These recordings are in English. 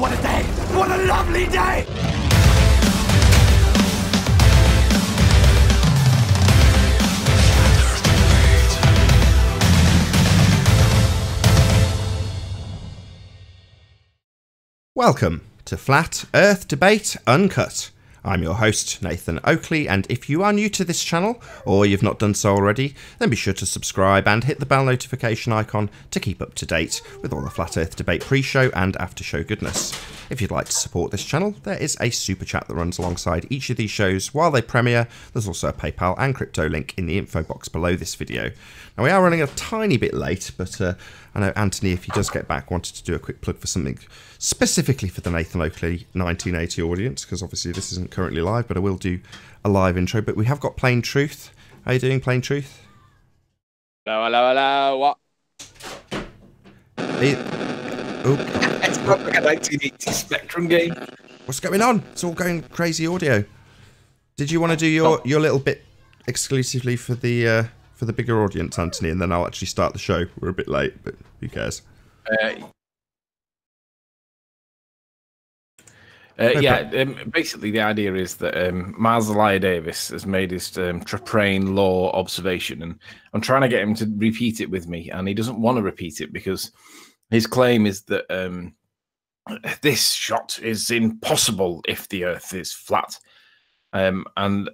what a day! What a lovely day! Welcome to Flat Earth Debate Uncut. I'm your host, Nathan Oakley, and if you are new to this channel, or you've not done so already, then be sure to subscribe and hit the bell notification icon to keep up to date with all the Flat Earth Debate pre-show and after-show goodness. If you'd like to support this channel, there is a super chat that runs alongside each of these shows while they premiere. There's also a PayPal and crypto link in the info box below this video. Now, we are running a tiny bit late, but I know Anthony, if he does get back, wanted to do a quick plug for something specifically for the Nathan Oakley 1980 audience, because obviously this isn't currently live, but I will do a live intro. But we have got Plain Truth. How are you doing, Plain Truth? Hello, hello, hello, what? It's not like a 1980 Spectrum game. What's going on? It's all going crazy audio. Did you want to do your little bit exclusively for the bigger audience, Anthony, and then I'll actually start the show? We're a bit late, but who cares? Basically the idea is that Miles Davis has made his Traprain law observation, and I'm trying to get him to repeat it with me, and he doesn't want to repeat it because his claim is that this shot is impossible if the Earth is flat. And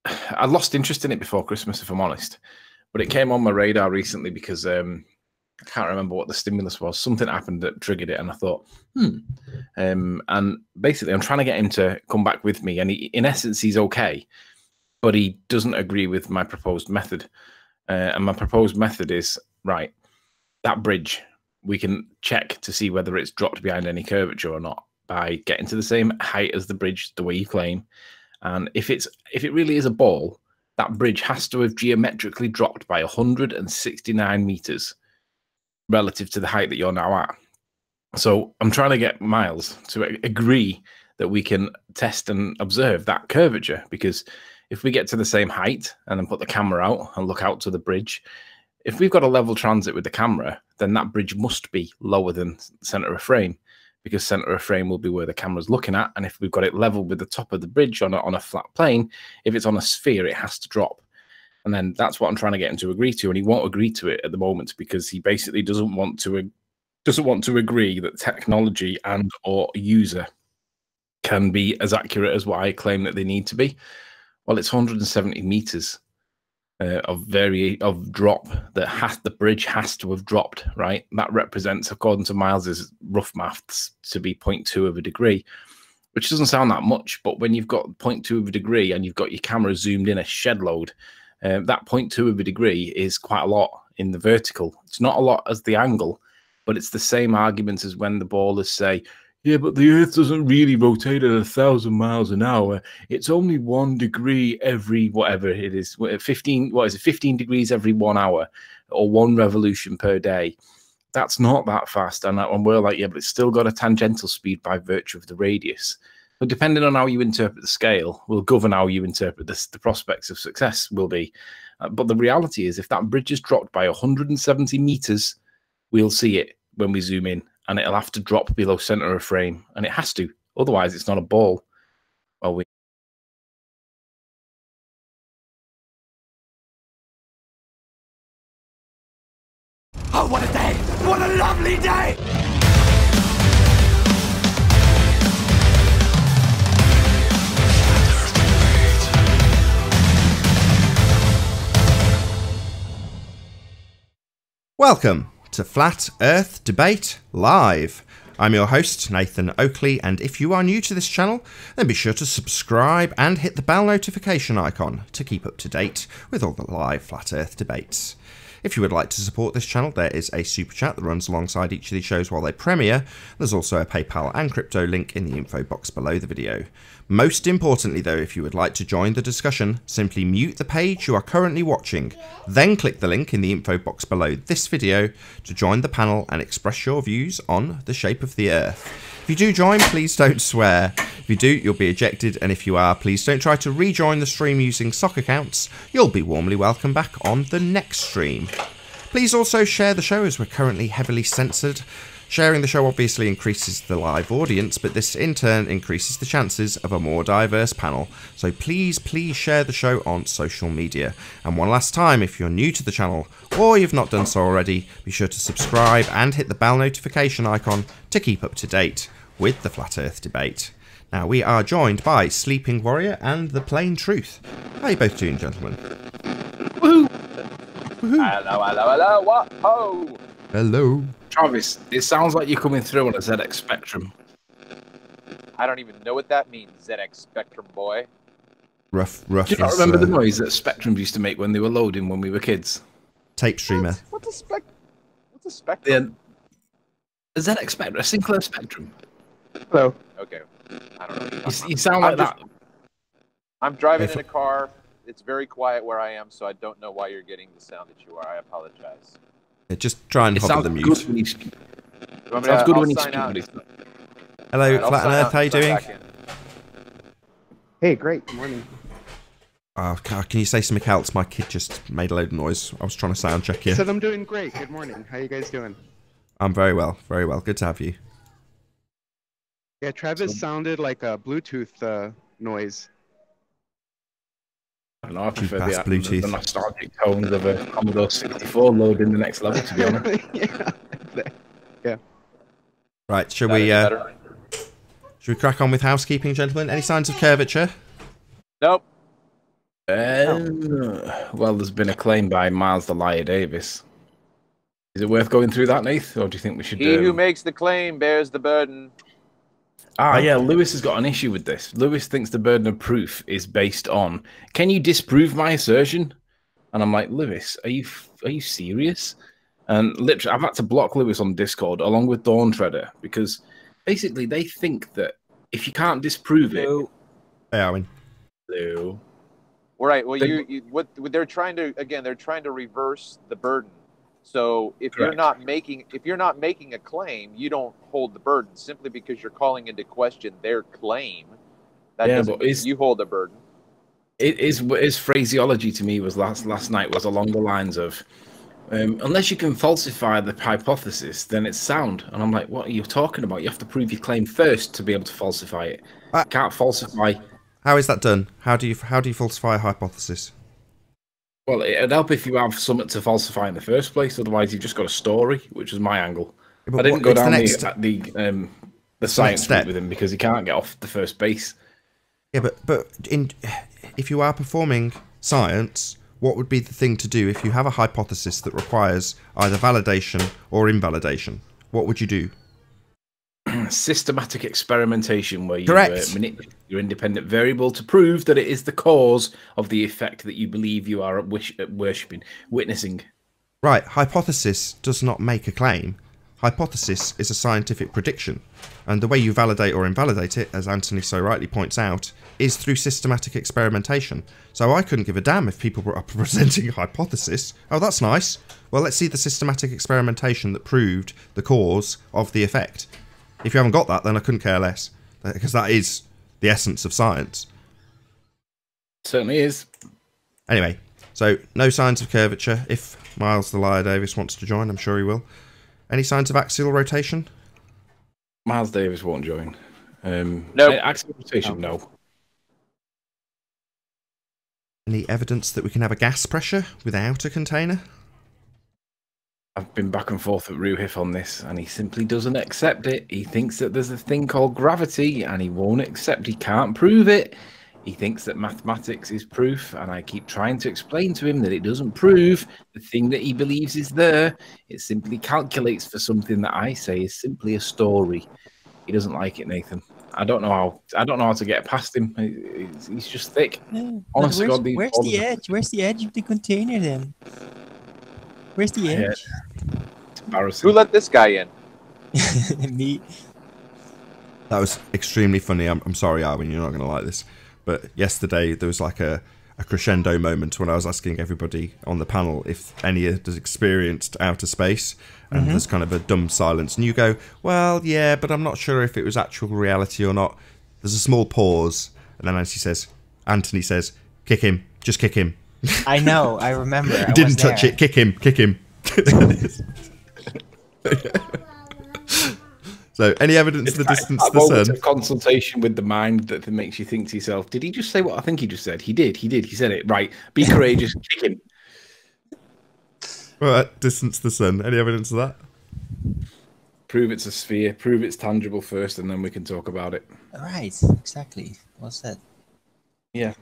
I lost interest in it before Christmas, if I'm honest, but it came on my radar recently because I can't remember what the stimulus was. Something happened that triggered it, and I thought, and basically I'm trying to get him to come back with me, and he, in essence, he's okay, but he doesn't agree with my proposed method. And my proposed method is, right, that bridge, we can check to see whether it's dropped behind any curvature or not by getting to the same height as the bridge, the way you claim. And if it really is a ball, that bridge has to have geometrically dropped by 169 meters relative to the height that you're now at. So I'm trying to get Miles to agree that we can test and observe that curvature, because if we get to the same height and then put the camera out and look out to the bridge, if we've got a level transit with the camera, then that bridge must be lower than center of frame, because center of frame will be where the camera's looking at. And if we've got it level with the top of the bridge on a flat plane, if it's on a sphere, it has to drop. And then that's what I'm trying to get him to agree to, and he won't agree to it at the moment because he basically doesn't want to agree that technology and or user can be as accurate as what I claim that they need to be. Well, it's 170 meters of drop that the bridge has to have dropped, right? That represents, according to Miles's rough maths, to be 0.2 of a degree, which doesn't sound that much, but when you've got 0.2 of a degree and you've got your camera zoomed in a shed load, that 0.2 of a degree is quite a lot in the vertical. It's not a lot as the angle, but it's the same argument as when the ballers say, yeah, but the Earth doesn't really rotate at 1,000 miles an hour. It's only 1 degree every whatever it is, 15 degrees every 1 hour, or 1 revolution per day. That's not that fast. And we're like, yeah, but it's still got a tangential speed by virtue of the radius. But depending on how you interpret the scale will govern how you interpret the prospects of success will be. But the reality is, if that bridge is dropped by 170 meters, we'll see it when we zoom in, and it'll have to drop below center of frame, and it has to. Otherwise, it's not a ball. Well, Oh, what a day! What a lovely day! Welcome to Flat Earth Debate Live. I'm your host, Nathan Oakley, and if you are new to this channel, then be sure to subscribe and hit the bell notification icon to keep up to date with all the live Flat Earth debates. If you would like to support this channel, there is a super chat that runs alongside each of these shows while they premiere. There's also a PayPal and crypto link in the info box below the video. Most importantly though, if you would like to join the discussion, simply mute the page you are currently watching, then click the link in the info box below this video to join the panel and express your views on the shape of the Earth. If you do join, please don't swear. If you do, you'll be ejected, and if you are, please don't try to rejoin the stream using sock accounts. You'll be warmly welcome back on the next stream. Please also share the show, as we're currently heavily censored. Sharing the show obviously increases the live audience, but this in turn increases the chances of a more diverse panel. So please share the show on social media. And one last time, if you're new to the channel or you've not done so already, be sure to subscribe and hit the bell notification icon to keep up to date with the Flat Earth debate. Now, we are joined by Sleeping Warrior and The Plain Truth. How are you both doing, gentlemen? Woohoo! Hello, whoa! Hello. Travis, it sounds like you're coming through on a ZX Spectrum. I don't even know what that means, ZX Spectrum boy. Rough. Do you not remember the noise that Spectrums used to make when they were loading when we were kids? Tape streamer. What's a Spectrum? A ZX Spectrum, a Sinclair Spectrum. Hello. Okay. I don't know. You sound like that. I'm driving in a car. It's very quiet where I am, so I don't know why you're getting the sound that you are. I apologize. Yeah, just try and hover the mute. Sounds good when you speak. Hello, Flat Earth, how you doing? Hey, great. Good morning. Oh, can you say something else? My kid just made a load of noise. I was trying to sound check you. I said I'm doing great. Good morning. How you guys doing? I'm very well, very well. Good to have you. Yeah, Travis sounded like a Bluetooth noise. I don't know, I prefer Bluetooth. the nostalgic tones of a Commodore 64 loading the next level, to be honest. Yeah. Right, should we crack on with housekeeping, gentlemen? Any signs of curvature? Nope. Well, there's been a claim by Miles the Liar Davis. Is it worth going through that, Nath, or do you think we should? He who makes the claim bears the burden. Yeah, Lewis has got an issue with this. Lewis thinks the burden of proof is based on, can you disprove my assertion? And I'm like, Lewis, are you serious? And literally, I've had to block Lewis on Discord along with Dawn Treader because basically they think that if you can't disprove it, Hey, Owen. Hello. Right. Well, what they're trying to reverse the burden. So if you're not making a claim, you don't hold the burden simply because you're calling into question their claim. That doesn't mean you hold the burden. His phraseology to me was last night was along the lines of, unless you can falsify the hypothesis, then it's sound. And I'm like, what are you talking about? You have to prove your claim first to be able to falsify it. You can't falsify. How is that done? How do you falsify a hypothesis? Well, it'd help if you have something to falsify in the first place. Otherwise, you've just got a story, which was my angle. Yeah, I didn't go down the science route with him because he can't get off the first base. Yeah, but if you are performing science, what would be the thing to do if you have a hypothesis that requires either validation or invalidation? What would you do? Systematic experimentation where you manipulate your independent variable to prove that it is the cause of the effect that you believe you are witnessing. Right, hypothesis does not make a claim. Hypothesis is a scientific prediction, and the way you validate or invalidate it, as Anthony so rightly points out, is through systematic experimentation. So I couldn't give a damn if people were presenting a hypothesis. Oh, that's nice. Well, let's see the systematic experimentation that proved the cause of the effect. If you haven't got that, then I couldn't care less, because that is the essence of science. Certainly is. Anyway, so no signs of curvature. If Miles the Liar Davis wants to join, I'm sure he will. Any signs of axial rotation? Miles Davis won't join. No. Axial rotation, no. Any evidence that we can have a gas pressure without a container? I've been back and forth with Ruhif on this, and he simply doesn't accept it. He thinks that there's a thing called gravity, and he won't accept. He can't prove it. He thinks that mathematics is proof, and I keep trying to explain to him that it doesn't prove the thing that he believes is there. It simply calculates for something that I say is simply a story. He doesn't like it, Nathan. I don't know how to get past him. He's just thick. Yeah, Honestly, where's the edge? Where's the edge of the container then? Where's the edge? It's embarrassing. Who let this guy in? Me. That was extremely funny. I'm sorry, Arwin, you're not going to like this. But yesterday there was like a crescendo moment when I was asking everybody on the panel if any has experienced outer space. And there's kind of a dumb silence. And you go, well, yeah, but I'm not sure if it was actual reality or not. There's a small pause. And then Anthony says, kick him. Just kick him. I know. I remember. I didn't touch it. Kick him. Kick him. So, any evidence It's the that- distance that the moment sun? of consultation with the mind that makes you think to yourself, did he just say what I think he just said? He did. He said it. Right. Be courageous. Kick him. Right, distance the sun. Any evidence of that? Prove it's a sphere. Prove it's tangible first, and then we can talk about it. Right, exactly. What's that? Yeah.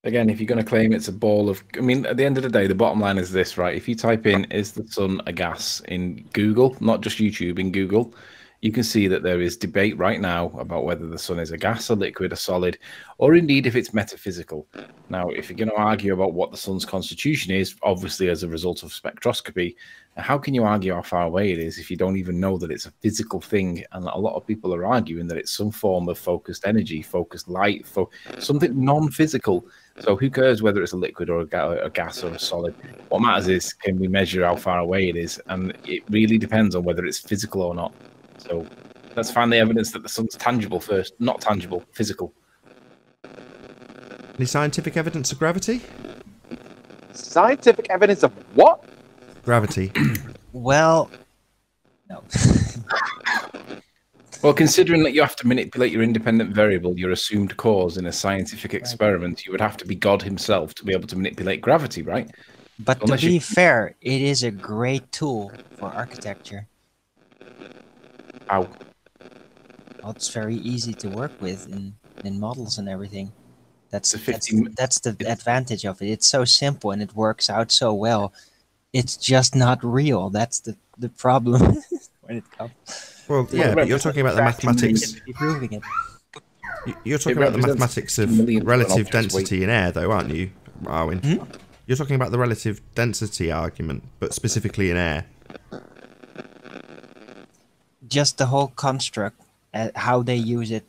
Again, if you're going to claim it's a ball of... I mean, at the end of the day, the bottom line is this, right? If you type in, is the sun a gas in Google, not just YouTube, in Google, you can see that there is debate right now about whether the sun is a gas, a liquid, a solid, or indeed if it's metaphysical. Now, if you're going to argue about what the sun's constitution is, obviously as a result of spectroscopy, how can you argue how far away it is if you don't even know that it's a physical thing? And a lot of people are arguing that it's some form of focused energy, focused light, something non-physical. So who cares whether it's a liquid or a gas or a solid? What matters is, can we measure how far away it is? And it really depends on whether it's physical or not. So let's find the evidence that the sun's tangible first, not tangible, physical. Any scientific evidence of gravity? Scientific evidence of what? Gravity. Well, no. Well, considering that you have to manipulate your independent variable, your assumed cause in a scientific experiment, you would have to be God himself to be able to manipulate gravity, right? But to be fair, it is a great tool for architecture. How? Well, it's very easy to work with in models and everything. That's the advantage of it. It's so simple and it works out so well. It's just not real. That's the problem when it comes. Well, yeah, but you're talking about the mathematics. Proving it. You're talking about the mathematics of relative density in air, though, aren't you, Arwin? Hmm? You're talking about the relative density argument, but specifically in air. Just the whole construct, how they use it,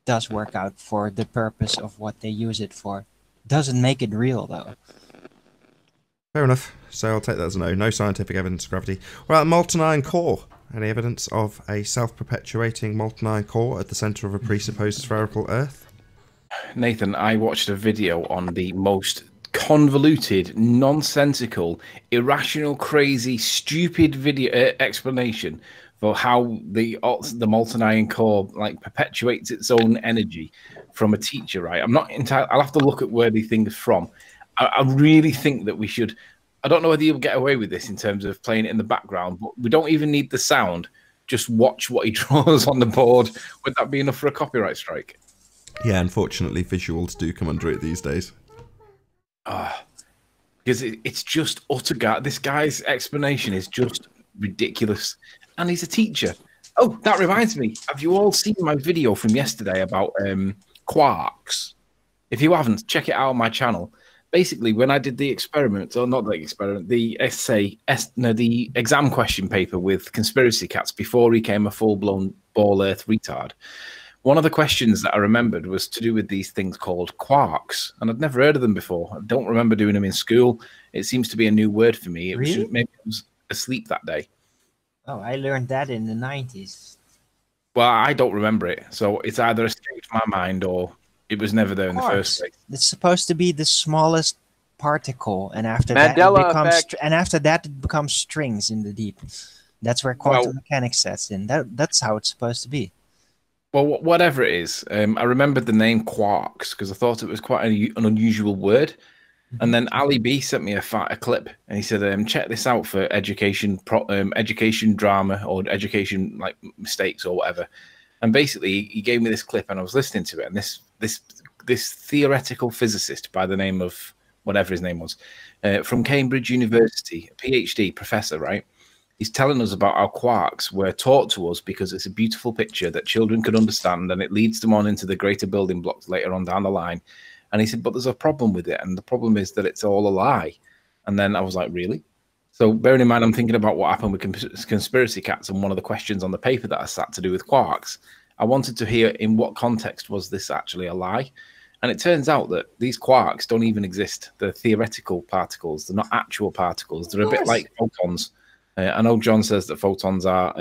does work out for the purpose of what they use it for. Doesn't make it real, though. Fair enough. So I'll take that as a no. No scientific evidence of gravity. Well, molten iron core. Any evidence of a self-perpetuating molten iron core at the centre of a presupposed spherical Earth? Nathan, I watched a video on the most convoluted, nonsensical, irrational, crazy, stupid video explanation for how the molten iron core like perpetuates its own energy from a teacher. Right? I'm not entirely. I'll have to look at where the thing is from. I really think that we should. I don't know whether you'll get away with this in terms of playing it in the background, but we don't even need the sound. Just watch what he draws on the board. Would that be enough for a copyright strike? Yeah, unfortunately, visuals do come under it these days. Because it's just utter this guy's explanation is just ridiculous. And he's a teacher. Oh, that reminds me. Have you all seen my video from yesterday about quarks? If you haven't, check it out on my channel. Basically, when I did the experiment, or not the experiment, the the exam question paper with conspiracy cats before he became a full-blown ball earth retard, one of the questions that I remembered was to do with these things called quarks, and I'd never heard of them before. I don't remember doing them in school. It seems to be a new word for me. It was Really? just, maybe I was asleep that day. Oh, I learned that in the 90s. Well, I don't remember it, so it's either escaped my mind or it was never there in the first place. It's supposed to be the smallest particle, and after Mandela that it becomes strings in the deep. That's where quantum mechanics sets in. That's how it's supposed to be. Well, whatever it is, I remembered the name quarks because I thought it was quite an unusual word. And then Ali B sent me a clip, and he said, "Check this out for education drama or education like mistakes or whatever." And basically, he gave me this clip, and I was listening to it. And this theoretical physicist by the name of whatever his name was, from Cambridge University, a PhD professor, right? He's telling us about how quarks were taught to us because it's a beautiful picture that children could understand, and it leads them on into the greater building blocks later on down the line. And he said, but there's a problem with it, and the problem is that it's all a lie. And then I was like, really? So bearing in mind, I'm thinking about what happened with conspiracy cats, and one of the questions on the paper that I sat to do with quarks, I wanted to hear in what context was this actually a lie. And it turns out that these quarks don't even exist. They're theoretical particles. They're not actual particles. They're a bit like photons. I know John says that photons are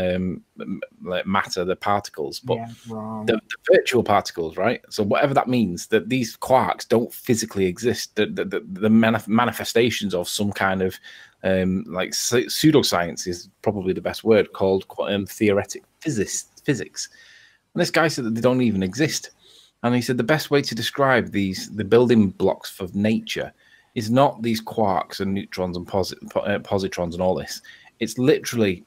like matter, they're particles, but the virtual particles, right? So whatever that means, that these quarks don't physically exist. The manifestations of some kind of like pseudoscience is probably the best word, called theoretic physics. And this guy said that they don't even exist. And he said the best way to describe the building blocks of nature is not these quarks and neutrons and positrons and all this. It's literally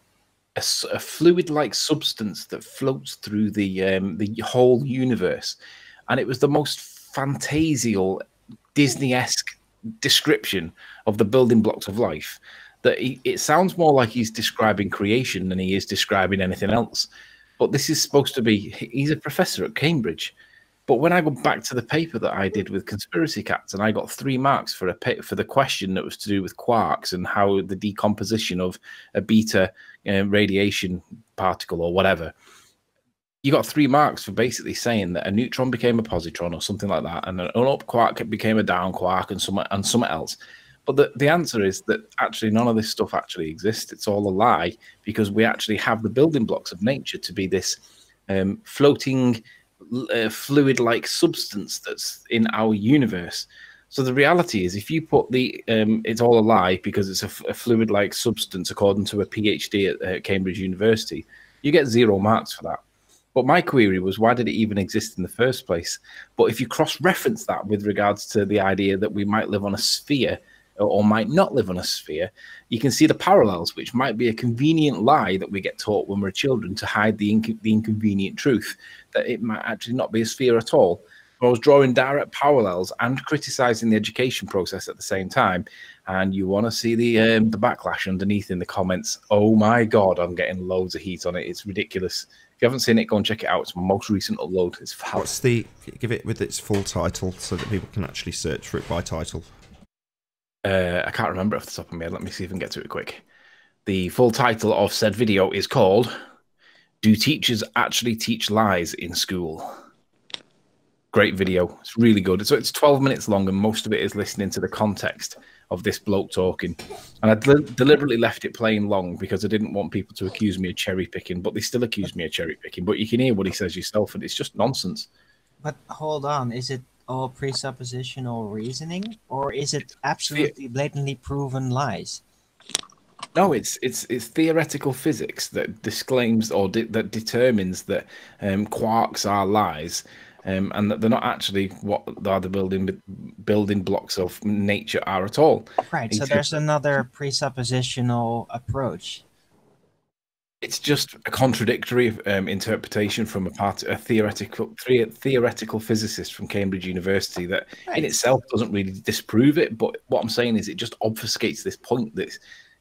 a fluid-like substance that floats through the whole universe. And it was the most fantasial, Disney-esque description of the building blocks of life that it sounds more like he's describing creation than he is describing anything else. But this is supposed to be, he's a professor at Cambridge. But when I go back to the paper that I did with conspiracy cats, and I got 3 marks for the question that was to do with quarks and how the decomposition of a beta radiation particle or whatever, you got 3 marks for basically saying that a neutron became a positron or something like that, and an up quark became a down quark and something else. But the answer is that actually none of this stuff actually exists. It's all a lie, because we actually have the building blocks of nature to be this floating fluid-like substance that's in our universe. So the reality is, if you put it's all a lie because it's a fluid-like substance according to a PhD at Cambridge University, you get 0 marks for that. But my query was, why did it even exist in the first place? But if you cross-reference that with regards to the idea that we might live on a sphere or might not live on a sphere, you can see the parallels, which might be a convenient lie that we get taught when we're children to hide the inconvenient truth, that it might actually not be a sphere at all. But I was drawing direct parallels and criticizing the education process at the same time. And you want to see the backlash underneath in the comments. Oh my God, I'm getting loads of heat on it. It's ridiculous. If you haven't seen it, go and check it out. It's my most recent upload. It's foul. What's give it with its full title so that people can actually search for it by title? I can't remember off the top of my head. Let me see if I can get to it quick. The full title of said video is called "Do Teachers Actually Teach Lies in School?" Great video. It's really good. So it's 12 minutes long, and most of it is listening to the context of this bloke talking. And I deliberately left it playing long because I didn't want people to accuse me of cherry picking, but they still accuse me of cherry picking. But you can hear what he says yourself, and it's just nonsense. But hold on, is it all presuppositional reasoning, or is it absolutely blatantly proven lies? No, it's theoretical physics that disclaims or that determines that quarks are lies, and that they're not actually what are the building blocks of nature are at all. Right. So there's another presuppositional approach. It's just a contradictory interpretation from a theoretical physicist from Cambridge University that in itself doesn't really disprove it. But what I'm saying is it just obfuscates this point that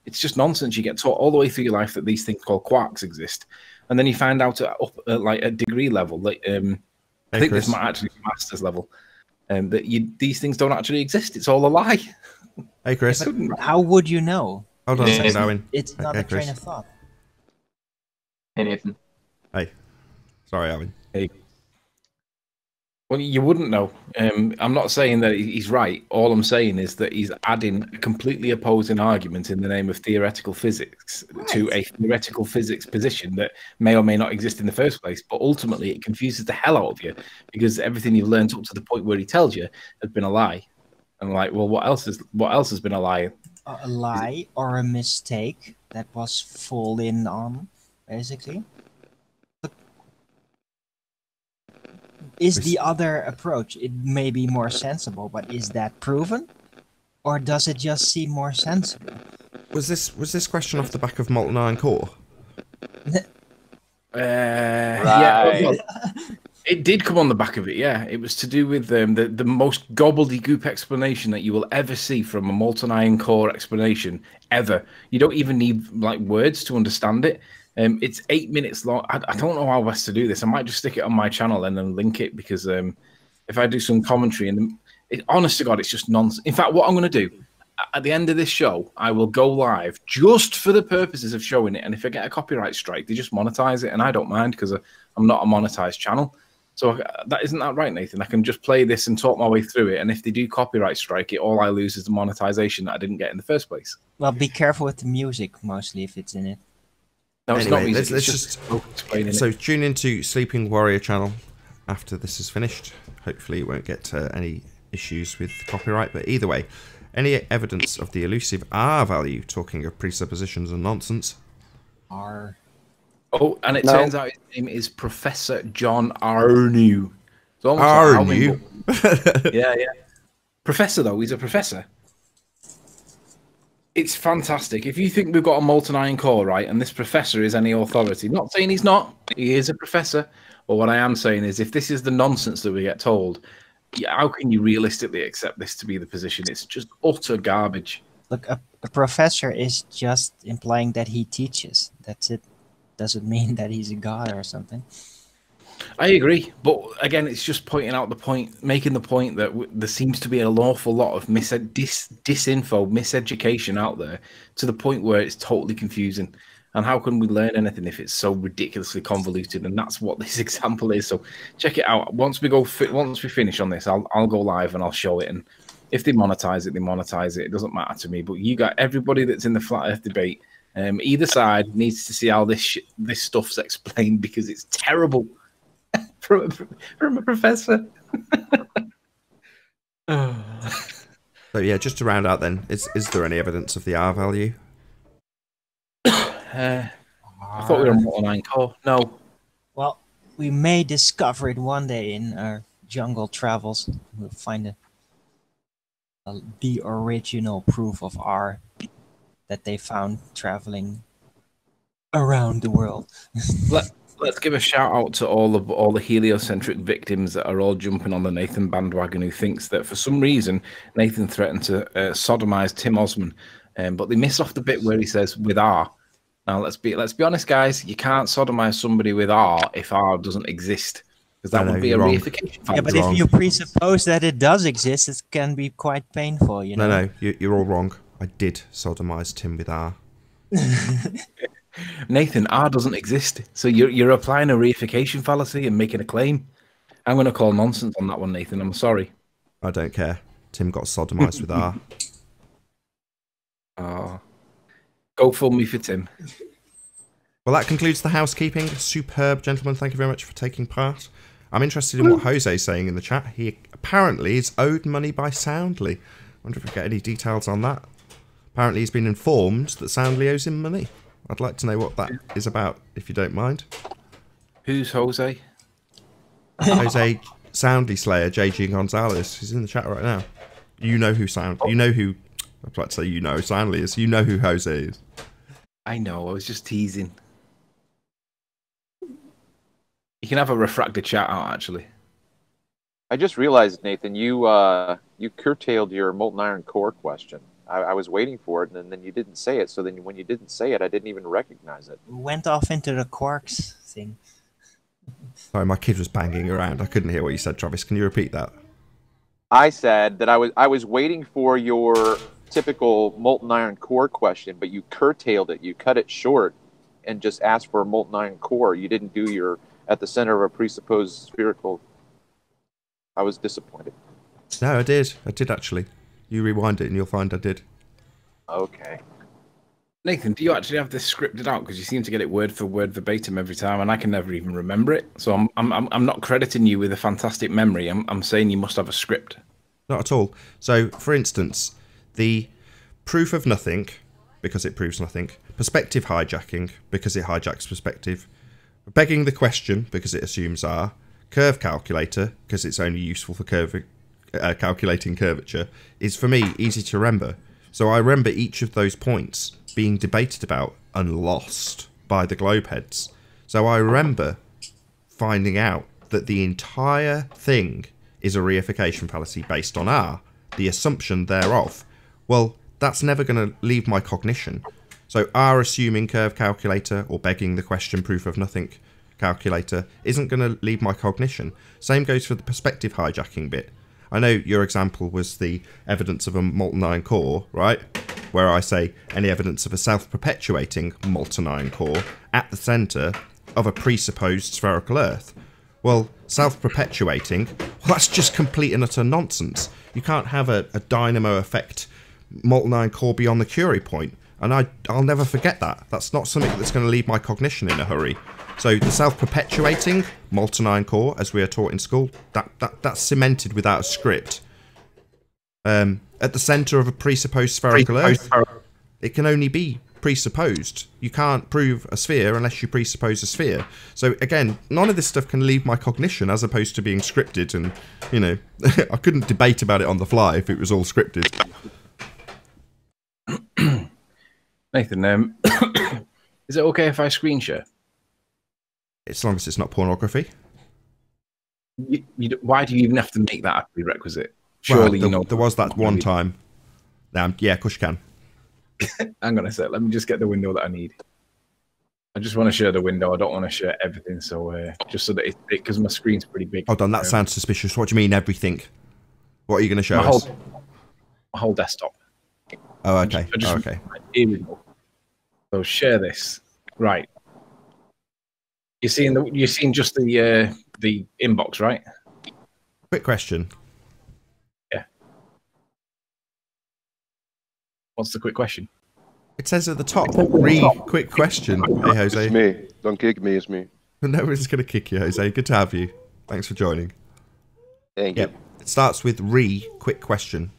it's just nonsense. You get taught all the way through your life that these things called quarks exist, and then you find out at like a degree level, like I think this might actually be master's level, that these things don't actually exist. It's all a lie. Hey, Chris. How would you know? Hold on a second, Owen. It's not a train of thought. Hey, Nathan. Hey. Sorry, Owen. Hey. Well, you wouldn't know. I'm not saying that he's right. All I'm saying is that he's adding a completely opposing argument in the name of theoretical physics to a theoretical physics position that may or may not exist in the first place. But ultimately, it confuses the hell out of you because everything you've learned up to the point where he tells you has been a lie. And like, well, what else has been a lie? A lie or a mistake that was fallen on, basically. Is the other approach, it may be more sensible, but is that proven? Or does it just seem more sensible? Was this question off the back of Molten Iron Core? Yeah, well, it did come on the back of it, yeah. It was to do with the most gobbledygook explanation that you will ever see from a Molten Iron Core explanation, ever. You don't even need like words to understand it. It's 8 minutes long. I don't know how best to do this. I might just stick it on my channel and then link it because if I do some commentary, and honest to God, it's just nonsense. In fact, what I'm going to do at the end of this show, I will go live just for the purposes of showing it. And if I get a copyright strike, they just monetize it, and I don't mind because I'm not a monetized channel. So isn't that right, Nathan? I can just play this and talk my way through it. And if they do copyright strike it, all I lose is the monetization that I didn't get in the first place. Well, be careful with the music, mostly, if it's in it. No, it's anyway, not music, let's just so tune into Sleeping Warrior channel after this is finished. Hopefully, you won't get any issues with copyright. But either way, Any evidence of the elusive R value, talking of presuppositions and nonsense? R. Oh, and it No. turns out his name is Professor John Arnew. It's almost like Arnew? Alvin, yeah. Professor, though. He's a professor. It's fantastic. If you think we've got a molten iron core, right, and this professor is any authority, not saying he's not, he is a professor, but what I am saying is if this is the nonsense that we get told, how can you realistically accept this to be the position? It's just utter garbage. Look, a professor is just implying that he teaches. That's it. Doesn't mean that he's a god or something. I agree, but again, it's just pointing out the point, making the point that there seems to be an awful lot of disinfo, miseducation out there to the point where it's totally confusing. And how can we learn anything if it's so ridiculously convoluted? And that's what this example is. So check it out. Once we finish on this, I'll go live and I'll show it. And if they monetize it, they monetize it. It doesn't matter to me. But you got everybody that's in the flat Earth debate. Either side needs to see how this stuff's explained because it's terrible. From a professor. So yeah, just to round out then, is there any evidence of the R value? I thought we were on molten iron core. No. Well, we may discover it one day in our jungle travels. We'll find the original proof of R that they found traveling around the world. Let's give a shout out to all the heliocentric victims that are all jumping on the Nathan bandwagon, who thinks that for some reason Nathan threatened to sodomize Tim Osman, but they miss off the bit where he says with R. Now let's be honest, guys. You can't sodomize somebody with R if R doesn't exist, because that would be a reification. Yeah, but if you presuppose that it does exist, it can be quite painful. You know. No, you're all wrong. I did sodomize Tim with R. Nathan, R doesn't exist, so you're applying a reification fallacy and making a claim. I'm going to call nonsense on that one, Nathan. I'm sorry. I don't care. Tim got sodomized with R. Oh, go for me for Tim. Well, that concludes the housekeeping. Superb, gentlemen. Thank you very much for taking part. I'm interested in what Jose's saying in the chat. He apparently is owed money by Soundly. I wonder if we get any details on that. Apparently he's been informed that Soundly owes him money. I'd like to know what that is about, if you don't mind. Who's Jose? Jose Soundly Slayer, JG Gonzalez. He's in the chat right now. You know who You know who... I'd like to say you know who Soundly is. You know who Jose is. I know. I was just teasing. You can have a refracted chat out, actually. I just realized, Nathan, you curtailed your molten iron core question. I was waiting for it, and then you didn't say it. So then when you didn't say it, I didn't even recognize it. Went off into the quarks thing. Sorry, my kid was banging around. I couldn't hear what you said, Travis. Can you repeat that? I said that I was waiting for your typical molten iron core question, but you curtailed it. You cut it short and just asked for a molten iron core. You didn't do your at the center of a presupposed spherical. I was disappointed. No, I did. I did actually. You rewind it and you'll find I did. Okay. Nathan, do you actually have this scripted out? Because you seem to get it word for word verbatim every time, and I can never even remember it. So I'm not crediting you with a fantastic memory. I'm saying you must have a script. Not at all. So, for instance, the proof of nothing, because it proves nothing. Perspective hijacking, because it hijacks perspective. Begging the question, because it assumes R. Curve calculator, because it's only useful for calculating curvature, is for me easy to remember. So I remember each of those points being debated about and lost by the globeheads. So I remember finding out that the entire thing is a reification fallacy based on R, the assumption thereof. Well, that's never going to leave my cognition. So R assuming curve calculator or begging the question proof of nothing calculator isn't going to leave my cognition. Same goes for the perspective hijacking bit. I know your example was the evidence of a molten iron core, right? Where I say any evidence of a self-perpetuating molten iron core at the centre of a presupposed spherical Earth. Well, self-perpetuating, well, that's just complete and utter nonsense. You can't have a dynamo effect molten iron core beyond the Curie point, and I'll never forget that. That's not something that's going to leave my cognition in a hurry. So the self-perpetuating molten iron core, as we are taught in school, that's cemented without a script. at the center of a presupposed spherical Earth. It can only be presupposed. You can't prove a sphere unless you presuppose a sphere. So again, none of this stuff can leave my cognition as opposed to being scripted, and you know, I couldn't debate about it on the fly if it was all scripted. Nathan, is it okay if I screen share? As long as it's not pornography. Why do you even have to make that a prerequisite? Surely, well, you know. There was that one time. Yeah, of course you can. Hang on a sec. Let me just get the window that I need. I just want to share the window. I don't want to share everything. So just so that because my screen's pretty big. Hold on, that sounds suspicious. What do you mean everything? What are you going to show us? My whole desktop. Oh, okay. Okay. Here we go. So share this. Right. You're seeing just the inbox, right? Quick question. Yeah. What's the quick question? It says at the top, quick question. Hey, Jose. It's me. Don't kick me, it's me. No one's going to kick you, Jose. Good to have you. Thanks for joining. Thank you. It starts with quick question.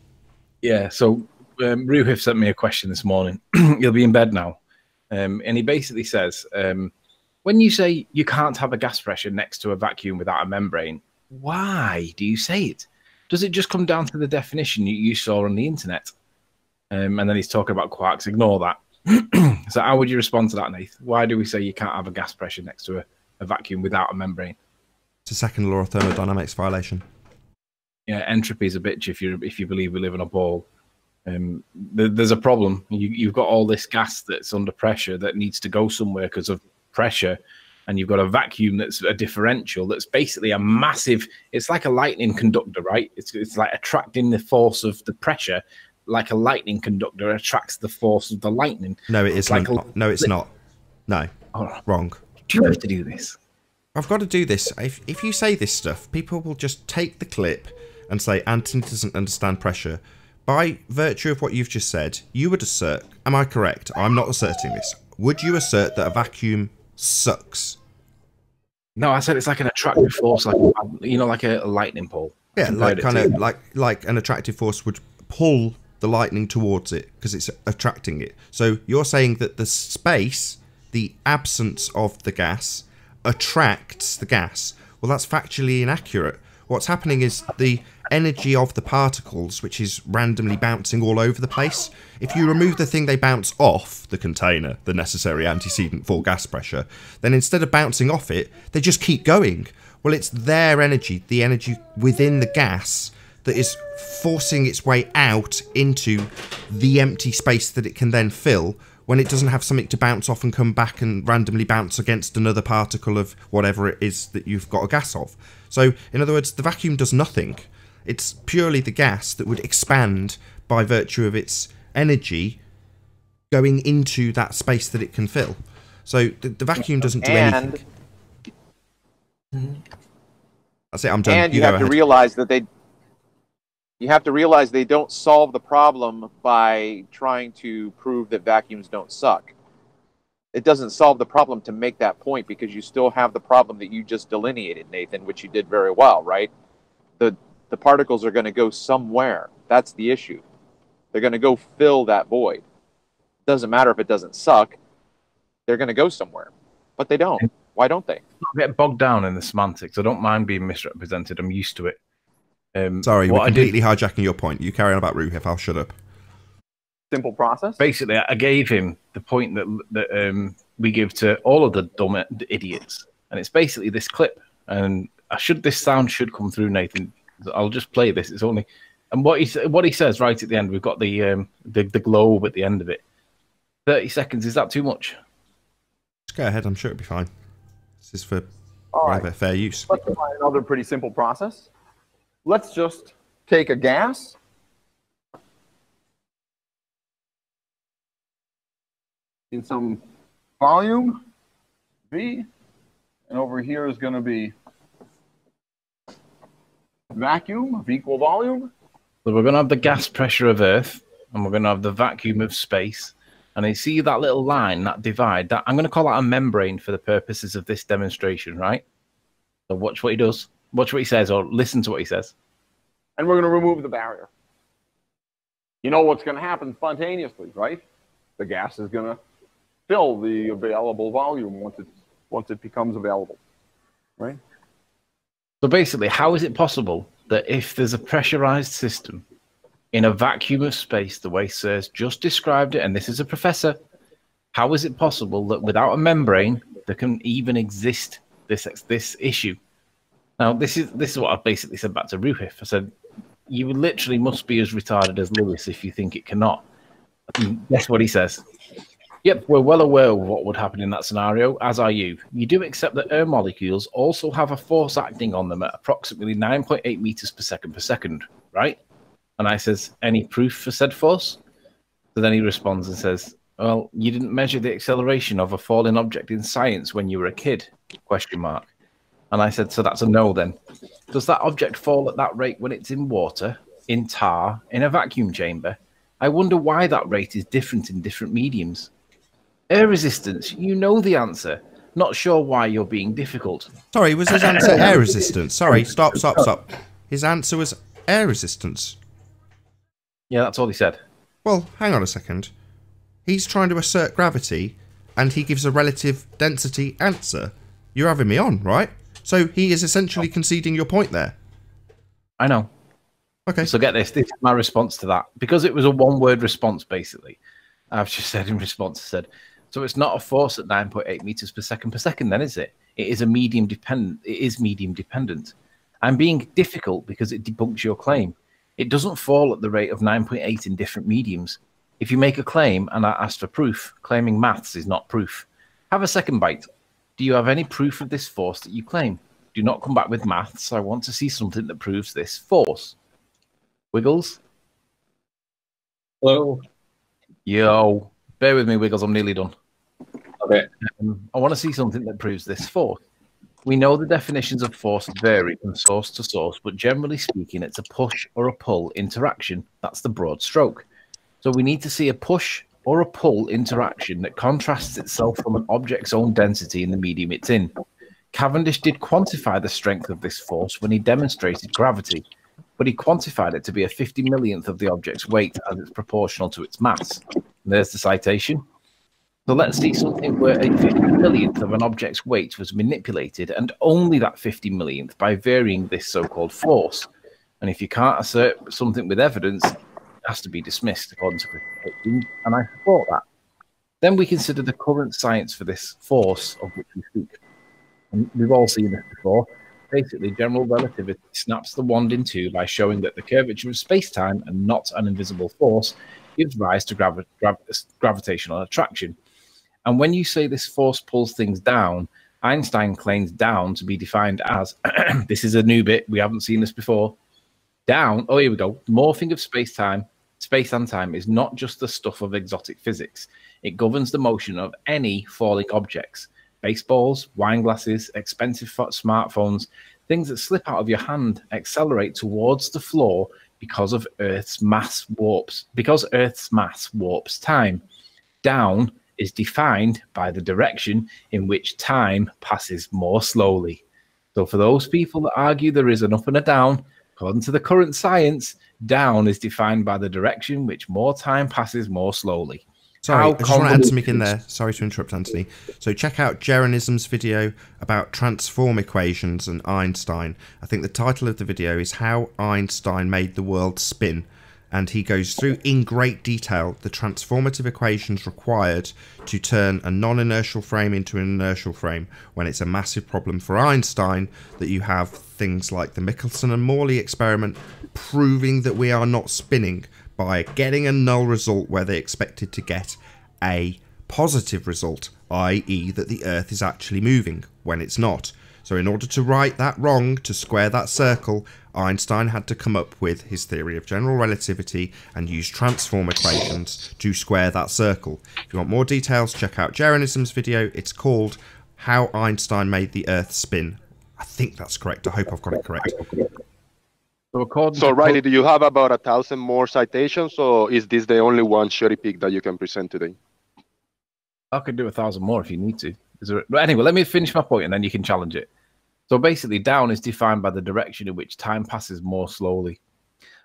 Yeah, so Ruhif sent me a question this morning. He'll be in bed now. And he basically says, when you say you can't have a gas pressure next to a vacuum without a membrane, why do you say it? Does it just come down to the definition you saw on the internet? And then he's talking about quarks. Ignore that. So how would you respond to that, Nath? Why do we say you can't have a gas pressure next to a vacuum without a membrane? It's a second law of thermodynamics violation. Yeah, entropy is a bitch if you believe we live in a ball. There's a problem. You've got all this gas that's under pressure that needs to go somewhere because of pressure, and you've got a vacuum that's a differential that's basically a massive. It's like a lightning conductor, right? It's like attracting the force of the pressure, like a lightning conductor attracts the force of the lightning. No, it isn't. Like no, it's not. No, wrong. Do you have to do this? I've got to do this. If you say this stuff, people will just take the clip and say Anthony doesn't understand pressure. By virtue of what you've just said, you would assert, am I correct? I'm not asserting this. Would you assert that a vacuum sucks? No, I said it's like an attractive force, like like a lightning pole. Yeah, like an attractive force would pull the lightning towards it because it's attracting it. So you're saying that the space, the absence of the gas, attracts the gas. Well, that's factually inaccurate. What's happening is the energy of the particles, which is randomly bouncing all over the place. If you remove the thing they bounce off the container, the necessary antecedent for gas pressure, then instead of bouncing off it, they just keep going. Well, it's their energy, the energy within the gas, that is forcing its way out into the empty space that it can then fill when it doesn't have something to bounce off and come back and randomly bounce against another particle of whatever it is that you've got a gas of. So, in other words, the vacuum does nothing. It's purely the gas that would expand by virtue of its energy going into that space that it can fill. So, the vacuum doesn't do anything. That's it, I'm done. And you have to realize that they don't solve the problem by trying to prove that vacuums don't suck. It doesn't solve the problem to make that point because you still have the problem that you just delineated, Nathan, which you did very well, right? The particles are going to go somewhere. That's the issue. They're going to go fill that void. Doesn't matter if it doesn't suck. They're going to go somewhere. But they don't. Why don't they? I get bogged down in the semantics. I don't mind being misrepresented. I'm used to it. Sorry, we're completely hijacking your point. You carry on about Ruhif, I'll shut up. Simple process. Basically, I gave him the point that we give to all of the dumb idiots, and it's basically this clip. And this sound should come through, Nathan. I'll just play this. It's only, and what he says right at the end. We've got the globe at the end of it. 30 seconds. Is that too much? Just go ahead. I'm sure it'll be fine. This is for whatever fair use. Let's try another pretty simple process. Let's just take a gas. In some volume, V, and over here is going to be vacuum of equal volume. So we're going to have the gas pressure of Earth, and we're going to have the vacuum of space. And you see that little line, that divide, that I'm going to call that a membrane for the purposes of this demonstration, right? So watch what he does. Watch what he says, or listen to what he says. And we're going to remove the barrier. you know what's going to happen spontaneously, right? The gas is going to fill the available volume once it becomes available, right? So basically, how is it possible that if there's a pressurized system in a vacuum of space, the way Sir's just described it, and this is a professor, how is it possible that without a membrane there can even exist this issue? Now, this is what I basically said back to Ruhif. I said, you literally must be as retarded as Lewis if you think it cannot. And guess what he says? Yep, we're well aware of what would happen in that scenario, as are you. You do accept that air molecules also have a force acting on them at approximately 9.8 meters per second, right? And I says, any proof for said force? So then he responds and says, well, you didn't measure the acceleration of a falling object in science when you were a kid, question mark. And I said, so that's a no then. Does that object fall at that rate when it's in water, in tar, in a vacuum chamber? I wonder why that rate is different in different mediums. Air resistance, you know the answer. Not sure why you're being difficult. Sorry, was his answer air resistance? Sorry, stop. His answer was air resistance. Yeah, that's all he said. Well, hang on a second. He's trying to assert gravity, and he gives a relative density answer. You're having me on, right? So he is essentially conceding your point there. I know. Okay. So get this. This is my response to that. Because it was a one-word response, basically. I've just said in response, I said, so it's not a force at 9.8 meters per second then, is it? It is a medium dependent. It is medium dependent. I'm being difficult because it debunks your claim. It doesn't fall at the rate of 9.8 in different mediums. If you make a claim and I ask for proof, claiming maths is not proof. Have a second bite. Do you have any proof of this force that you claim? Do not come back with maths. I want to see something that proves this force. Wiggles? Hello? Yo. Bear with me, Wiggles. I'm nearly done. Okay. I want to see something that proves this force. We know the definitions of force vary from source to source, but generally speaking, it's a push or a pull interaction. That's the broad stroke. So we need to see a push or a pull interaction that contrasts itself from an object's own density in the medium it's in. Cavendish did quantify the strength of this force when he demonstrated gravity, but he quantified it to be a 50 millionth of the object's weight as it's proportional to its mass. And there's the citation. So let's see something where a 50 millionth of an object's weight was manipulated, and only that 50 millionth by varying this so-called force. And if you can't assert something with evidence, it has to be dismissed according to Christian, and I support that. Then we consider the current science for this force of which we speak. And we've all seen this before. Basically, general relativity snaps the wand in two by showing that the curvature of space-time and not an invisible force gives rise to gravitational attraction. And when you say this force pulls things down, Einstein claims down to be defined as, this is a new bit, we haven't seen this before, down, oh, here we go, morphing of space and time is not just the stuff of exotic physics. It governs the motion of any falling objects. Baseballs, wine glasses, expensive smartphones, things that slip out of your hand accelerate towards the floor because Earth's mass warps time. Down is defined by the direction in which time passes more slowly. So for those people that argue there is an up and a down, according to the current science, down is defined by the direction which more time passes more slowly. Sorry, I just want to add something in there. Sorry to interrupt, Anthony. So check out Jeranism's video about transform equations and Einstein. I think the title of the video is How Einstein Made the World Spin. And he goes through in great detail the transformative equations required to turn a non-inertial frame into an inertial frame, when it's a massive problem for Einstein that you have things like the Michelson and Morley experiment proving that we are not spinning by getting a null result where they expected to get a positive result, i.e. that the Earth is actually moving when it's not. So in order to right that wrong, to square that circle, Einstein had to come up with his theory of general relativity and use transform equations to square that circle. If you want more details, check out Jeranism's video. It's called How Einstein Made the Earth Spin. I think that's correct. I hope I've got it correct. So Riley, do you have about 1,000 more citations, or is this the only one cherry pick that you can present today? I could do 1,000 more if you need to. But anyway, let me finish my point and then you can challenge it. So basically, down is defined by the direction in which time passes more slowly.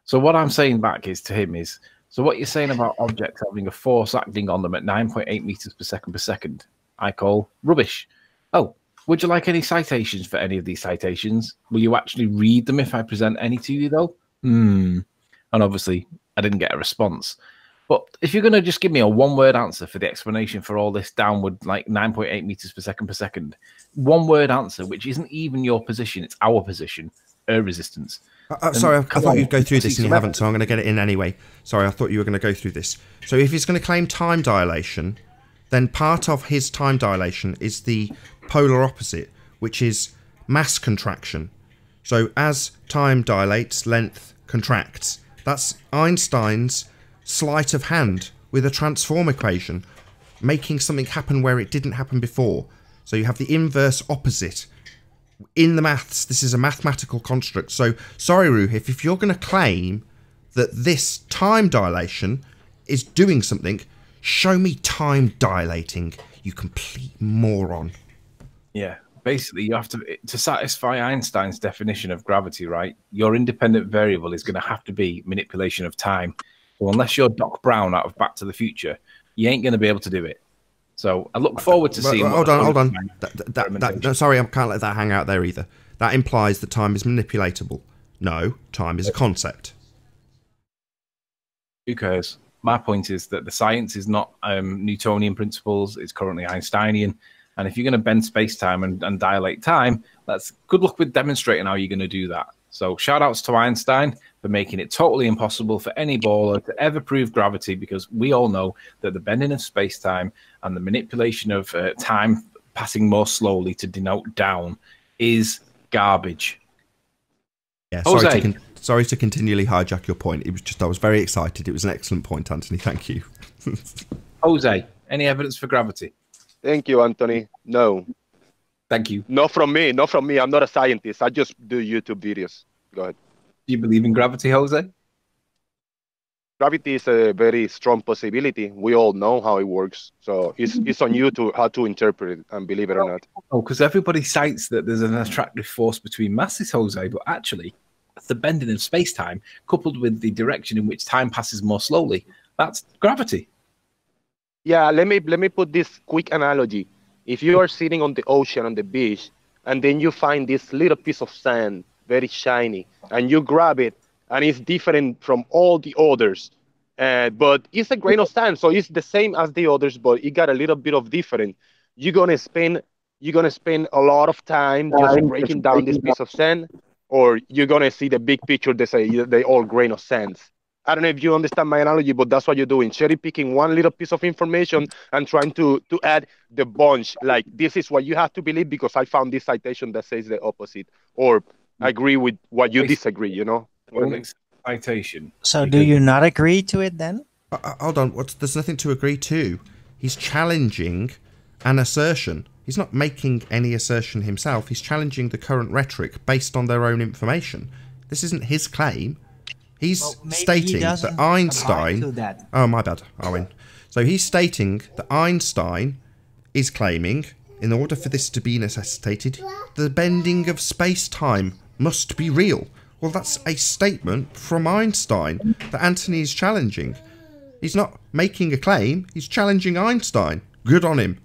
So what I'm saying back is to him is, So what you're saying about objects having a force acting on them at 9.8 meters per second, I call rubbish. Oh, would you like any citations for any of these citations? Will you actually read them if I present any to you, though? And obviously, I didn't get a response. But if you're going to just give me a one-word answer for the explanation for all this downward, like 9.8 meters per second, one-word answer, which isn't even your position, it's our position, resistance. Sorry, I thought you'd go through this and you haven't, so I'm going to get it in anyway. Sorry, I thought you were going to go through this. So if he's going to claim time dilation, then part of his time dilation is the polar opposite, which is mass contraction. So as time dilates, length contracts. That's Einstein's sleight of hand with a transform equation, making something happen where it didn't happen before. So you have the inverse opposite. In the maths, this is a mathematical construct. So, sorry, Ruhif, if you're going to claim that this time dilation is doing something, show me time dilating, you complete moron. Yeah, basically, you have to satisfy Einstein's definition of gravity, right? Your independent variable is going to have to be manipulation of time. So unless you're Doc Brown out of Back to the Future, you ain't going to be able to do it. So I look forward to seeing. Hold on. No, sorry, I can't let that hang out there either. That implies that time is manipulatable. No, time is a concept. Who cares? My point is that the science is not Newtonian principles. It's currently Einsteinian. And if you're going to bend space-time and dilate time, good luck with demonstrating how you're going to do that. So shout outs to Einstein for making it totally impossible for any baller to ever prove gravity, because we all know that the bending of space-time and the manipulation of time passing more slowly to denote down is garbage. Yeah, sorry to continually hijack your point. It was just I was very excited. It was an excellent point, Anthony. Thank you. Jose, any evidence for gravity? Thank you, Anthony. No. Thank you. Not from me. Not from me. I'm not a scientist. I just do YouTube videos. Go ahead. Do you believe in gravity, Jose? Gravity is a very strong possibility. We all know how it works. So it's on you to how to interpret it and believe it or not. Oh, because everybody cites that there's an attractive force between masses, Jose, but actually the bending of space-time coupled with the direction in which time passes more slowly, that's gravity. Yeah, let me put this quick analogy. If you are sitting on the ocean, on the beach, and then you find this little piece of sand, very shiny, and you grab it, and it's different from all the others, but it's a grain of sand, so it's the same as the others, but it got a little bit of different. You're gonna spend a lot of time just breaking down this piece of sand, or you're gonna see the big picture. They say they all grain of sands. I don't know if you understand my analogy, but that's what you're doing. Cherry picking one little piece of information and trying to add the bunch. Like, this is what you have to believe because I found this citation that says the opposite. Or agree with what you disagree, you know? Citation. So do you not agree to it then? Hold on. There's nothing to agree to. He's challenging an assertion. He's not making any assertion himself. He's challenging the current rhetoric based on their own information. This isn't his claim. He's stating that Einstein... Oh, my bad, Owen. So he's stating that Einstein is claiming, in order for this to be necessitated, the bending of space-time must be real. Well, that's a statement from Einstein that Anthony is challenging. He's not making a claim, he's challenging Einstein. Good on him.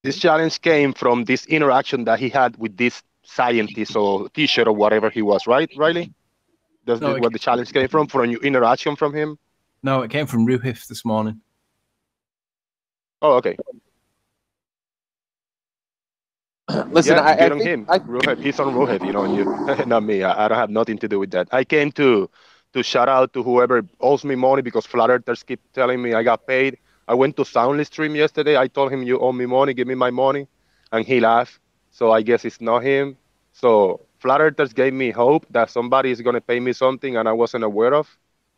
This challenge came from this interaction that he had with this scientist or teacher or whatever he was, right, Riley? That's what the challenge came from your interaction from him? No, it came from Ruhif this morning. Oh, okay. Listen, yeah, I on him. Ruhif, he's on Ruhif, you know, and you, not me. I don't have nothing to do with that. I came to shout out to whoever owes me money because flat earthers keep telling me I got paid. I went to Soundly stream yesterday. I told him, you owe me money, give me my money. And he laughed. So I guess it's not him. So flat earthers gave me hope that somebody is going to pay me something and I wasn't aware of.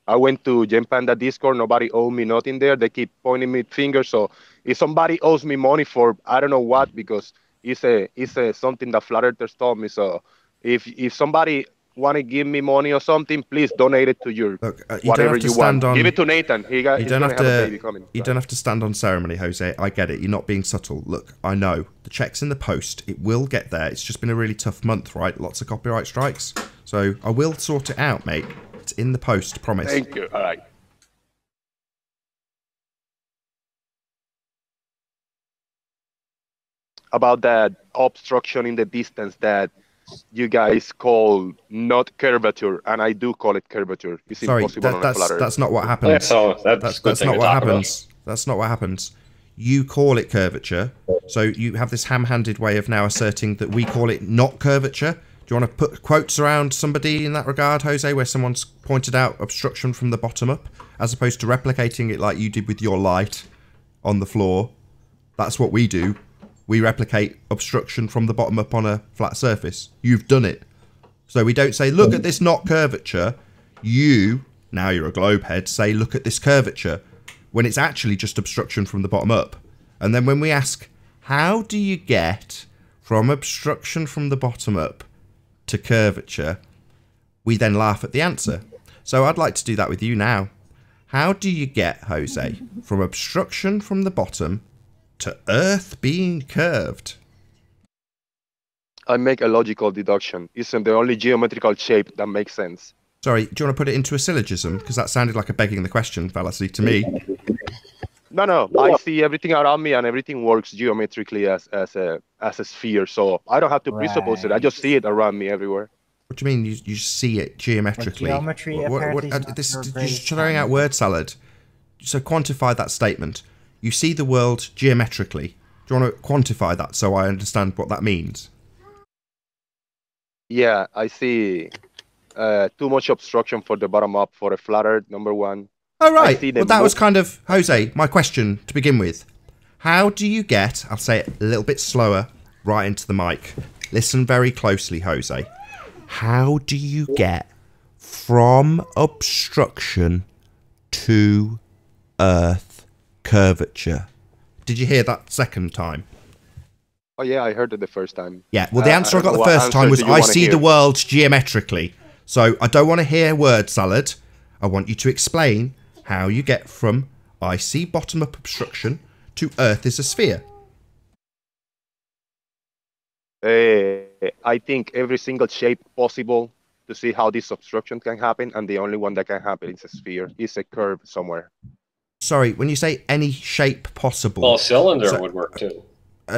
I went to Gen Panda Discord. Nobody owed me nothing there. They keep pointing me fingers. So if somebody owes me money for I don't know what, because it's something that flat earthers told me. So if somebody want to give me money or something, please donate it to your whatever you want. Give it to Nathan. You don't have a baby coming. You don't have to stand on ceremony, Jose. I get it. You're not being subtle. Look, I know the check's in the post. It will get there. It's just been a really tough month, right? Lots of copyright strikes. So I will sort it out, mate. It's in the post. Promise. Thank you. All right. about that obstruction in the distance that you guys call not curvature, and I do call it curvature. It's Sorry, impossible on a flat Earth. that's not what happens. Yeah, so that's not what happens. That's not what happens. You call it curvature, so you have this ham-handed way of now asserting that we call it not curvature. Do you want to put quotes around somebody in that regard, Jose, where someone's pointed out obstruction from the bottom up, as opposed to replicating it like you did with your light on the floor? That's what we do. We replicate obstruction from the bottom up on a flat surface. You've done it. So we don't say, look at this not curvature. You, now you're a globe head, say, look at this curvature, when it's actually just obstruction from the bottom up. And then when we ask, how do you get from obstruction from the bottom up to curvature, we then laugh at the answer. So I'd like to do that with you now. How do you get, Jose, from obstruction from the bottom to Earth being curved? I make a logical deduction. It's the only geometrical shape that makes sense. Sorry, do you want to put it into a syllogism? Because that sounded like a begging the question fallacy to me. No. I see everything around me, and everything works geometrically as a sphere. So I don't have to presuppose it. I just see it around me everywhere. What do you mean you see it geometrically? Geometry this is just throwing out word salad. So quantify that statement. You see the world geometrically. Do you want to quantify that so I understand what that means? Yeah, I see too much obstruction for the bottom up for a flat Earth, number one. Oh, right. Well, that was kind of, Jose, my question to begin with. How do you get, I'll say it a little bit slower, right into the mic. Listen very closely, Jose. How do you get from obstruction to Earth curvature? Did you hear that second time? Oh, yeah, I heard it the first time. Yeah, well, the answer I got the first time was, I see the world geometrically. So I don't want to hear word salad. I want you to explain how you get from I see bottom-up obstruction to Earth is a sphere. I think every single shape possible to see how this obstruction can happen, and the only one that can happen is a sphere. It's a curve somewhere. Sorry, when you say any shape possible... Well, a cylinder would work too.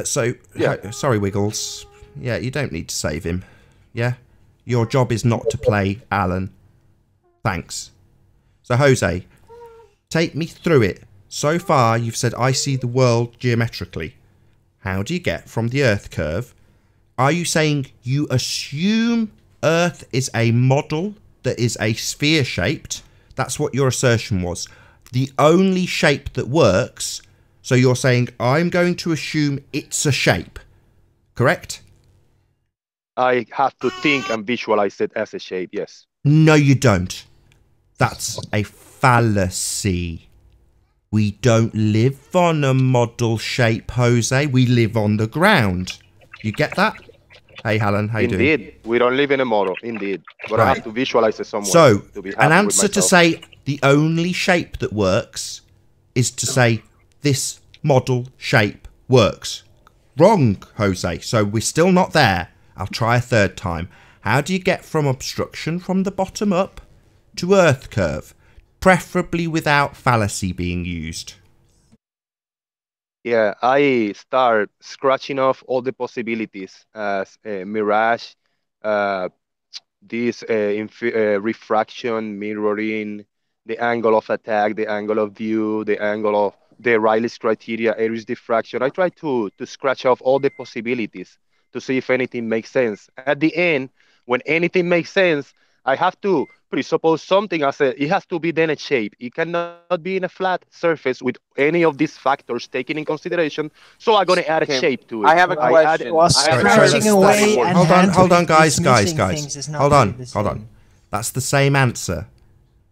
Sorry, Wiggles. Yeah, you don't need to save him. Yeah? Your job is not to play Alan. Thanks. So, Jose, take me through it. So far, you've said, I see the world geometrically. How do you get from the Earth curve? Are you saying you assume Earth is a model that is a sphere-shaped? That's what your assertion was. The only shape that works. So you're saying, I'm going to assume it's a shape. Correct? I have to think and visualize it as a shape, yes. No, you don't. That's a fallacy. We don't live on a model shape, Jose. We live on the ground. You get that? Hey, Helen, how you doing? Indeed. We don't live in a model, indeed. But I have to visualize it somewhere. So, to be an answer to say the only shape that works is to say this model shape works. Wrong, Jose. So we're still not there. I'll try a third time. How do you get from obstruction from the bottom up to Earth curve? Preferably without fallacy being used. Yeah, I start scratching off all the possibilities as mirage, this refraction, mirroring, the angle of attack, the angle of view, the angle of the Rayleigh's criteria, Airy's diffraction. I try to scratch off all the possibilities to see if anything makes sense. At the end, when anything makes sense, I have to presuppose something as it has to be then a shape. It cannot be in a flat surface with any of these factors taken in consideration. So I'm going to add a shape to it. I have a question. Hold on, guys. Hold on. That's the same answer.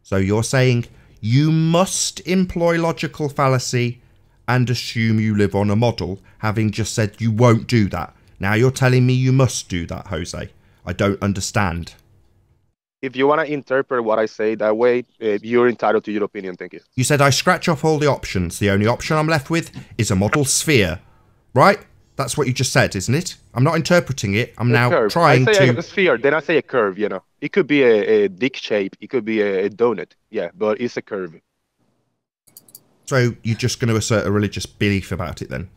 So you're saying you must employ logical fallacy and assume you live on a model, having just said you won't do that. Now you're telling me you must do that, Jose. I don't understand. If you want to interpret what I say that way, you're entitled to your opinion. Thank you. You said I scratch off all the options. The only option I'm left with is a model sphere. Right? That's what you just said, isn't it? I'm not interpreting it. I'm now trying to... I say a sphere, then I say a curve, you know. It could be a dick shape. It could be a donut. Yeah, but it's a curve. So you're just going to assert a religious belief about it then?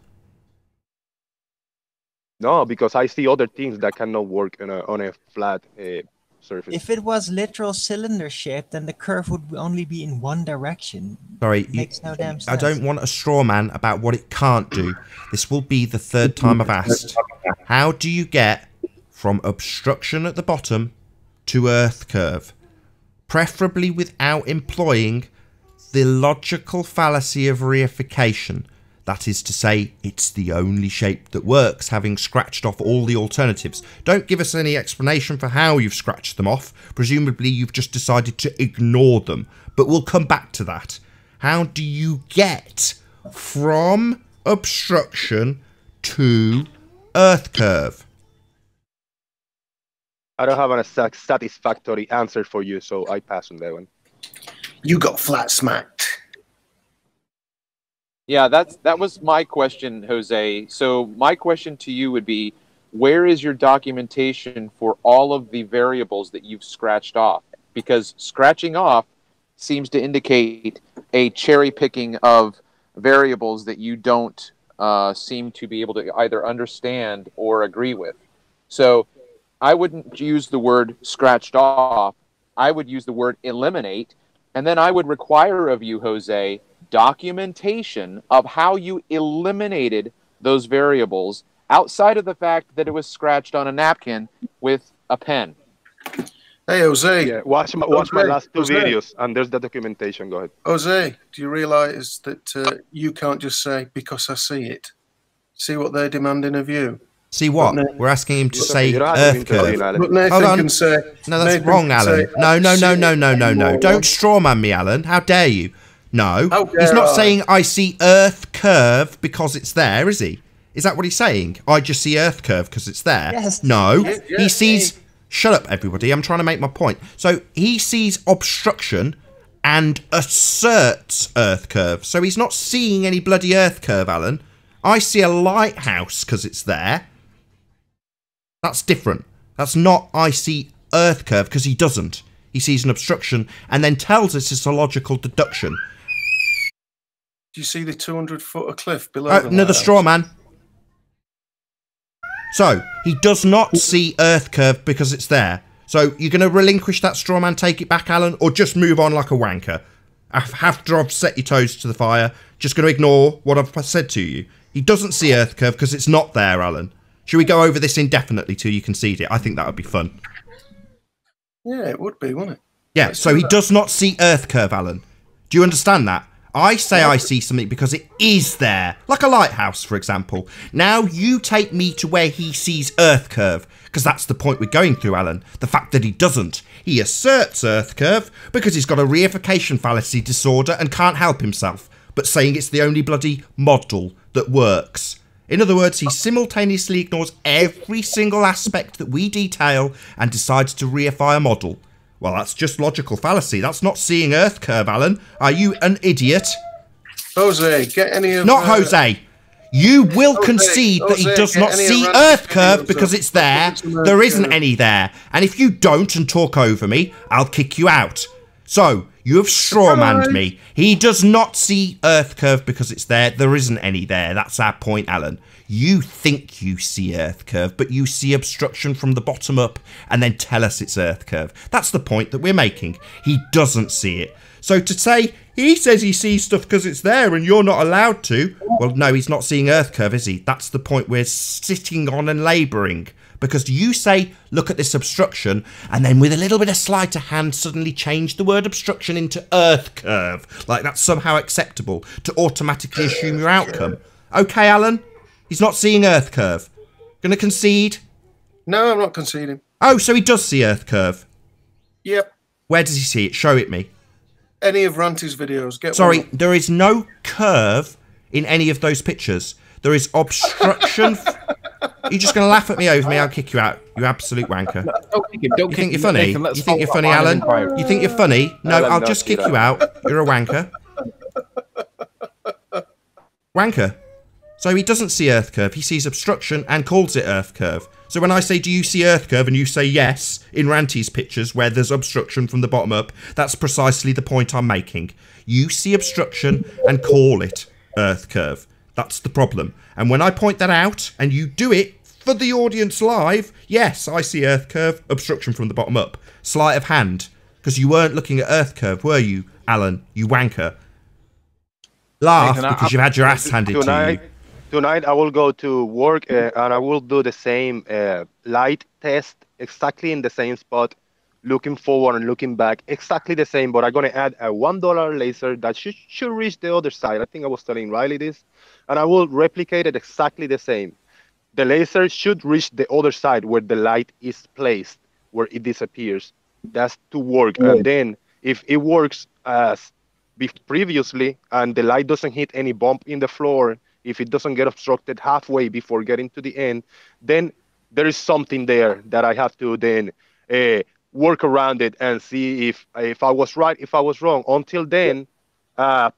No, because I see other things that cannot work on a flat surface. If it was literal cylinder shaped, then the curve would only be in one direction. Sorry, Makes no damn sense. I don't want a straw man about what it can't do. This will be the third time I've asked. How do you get from obstruction at the bottom to earth curve? Preferably without employing the logical fallacy of reification. That is to say, it's the only shape that works, having scratched off all the alternatives. Don't give us any explanation for how you've scratched them off. Presumably you've just decided to ignore them. But we'll come back to that. How do you get from obstruction to earth curve? I don't have a satisfactory answer for you, so I pass on that one. You got flat smacked. Yeah, that was my question, Jose. So my question to you would be, where is your documentation for all of the variables that you've scratched off? Because scratching off seems to indicate a cherry picking of variables that you don't seem to be able to either understand or agree with. So I wouldn't use the word scratched off. I would use the word eliminate. And then I would require of you, Jose, documentation of how you eliminated those variables outside of the fact that it was scratched on a napkin with a pen. Hey, Jose. Yeah, watch my last two videos, and there's the documentation. Go ahead. Jose, do you realize that you can't just say, because I see it? See what they're demanding of you? See what? We're asking him to say you don't have to earth intervene, curve. Alan. But Nathan Hold on. can say... No, that's Nathan wrong, can Alan. say, No. Don't strawman me, Alan. How dare you? No. How dare He's not I? saying I see earth curve because it's there, is he? Is that what he's saying? I just see earth curve because it's there? Yes. No. Yeah, He sees... Shut up, everybody. I'm trying to make my point. So he sees obstruction and asserts earth curve. So he's not seeing any bloody earth curve, Alan. I see a lighthouse because it's there. That's different. That's not I see earth curve because he doesn't. He sees an obstruction and then tells us it's a logical deduction. Do you see the 200-foot cliff below? Another straw man. So he does not see earth curve because it's there. So you're going to relinquish that straw man, take it back, Alan, or just move on like a wanker? After I've set your toes to the fire, just going to ignore what I've said to you. He doesn't see earth curve because it's not there, Alan. Should we go over this indefinitely till you concede it? I think that would be fun. Yeah, it would be, wouldn't it? Yeah, so he does not see earth curve, Alan. Do you understand that? I say I see something because it is there. Like a lighthouse, for example. Now you take me to where he sees earth curve, because that's the point we're going through, Alan. The fact that he doesn't. He asserts earth curve because he's got a reification fallacy disorder and can't help himself, but saying it's the only bloody model that works. In other words, he simultaneously ignores every single aspect that we detail and decides to reify a model. Well, that's just logical fallacy. That's not seeing earth curve, Alan. Are you an idiot? Jose, get any of... Not Jose. You will concede that he does not see earth curve because it's there. There isn't any there. And if you don't and talk over me, I'll kick you out. So, you have strawmanned me. He does not see earth curve because it's there. There isn't any there. That's our point, Alan. You think you see earth curve, but you see obstruction from the bottom up and then tell us it's earth curve. That's the point that we're making. He doesn't see it. So to say he says he sees stuff because it's there and you're not allowed to, well, no, he's not seeing earth curve, is he? That's the point we're sitting on and labouring. Because you say, look at this obstruction, and then with a little bit of sleight of hand suddenly change the word obstruction into earth curve. Like that's somehow acceptable to automatically assume your outcome. Okay, Alan? He's not seeing earth curve. Gonna concede? No, I'm not conceding. Oh, so he does see earth curve? Yep. Where does he see it? Show it me. Any of Ranty's videos. Get Sorry, one. there is no curve in any of those pictures. There is obstruction. You're just going to laugh at me over me, I'll kick you out. You absolute wanker. You think you're funny? You think you're funny, Alan? You think you're funny? No, I'll just kick you out. You're a wanker. Wanker. So he doesn't see earth curve. He sees obstruction and calls it earth curve. So when I say, do you see earth curve? And you say yes, in Ranty's pictures where there's obstruction from the bottom up, that's precisely the point I'm making. You see obstruction and call it earth curve. That's the problem. And when I point that out and you do it for the audience live, yes, I see earth curve, obstruction from the bottom up. Sleight of hand. Because you weren't looking at earth curve, were you, Alan? You wanker. Laugh because you've had your ass handed to you. Tonight I will go to work and I will do the same light test exactly in the same spot, looking forward and looking back, exactly the same, but I'm going to add a $1 laser that should reach the other side. I think I was telling Riley this, and I will replicate it exactly the same. The laser should reach the other side where the light is placed, where it disappears. That's to work. And then if it works as previously and the light doesn't hit any bump in the floor, if it doesn't get obstructed halfway before getting to the end, then there is something there that I have to then work around it and see if I was right, if I was wrong. Until then,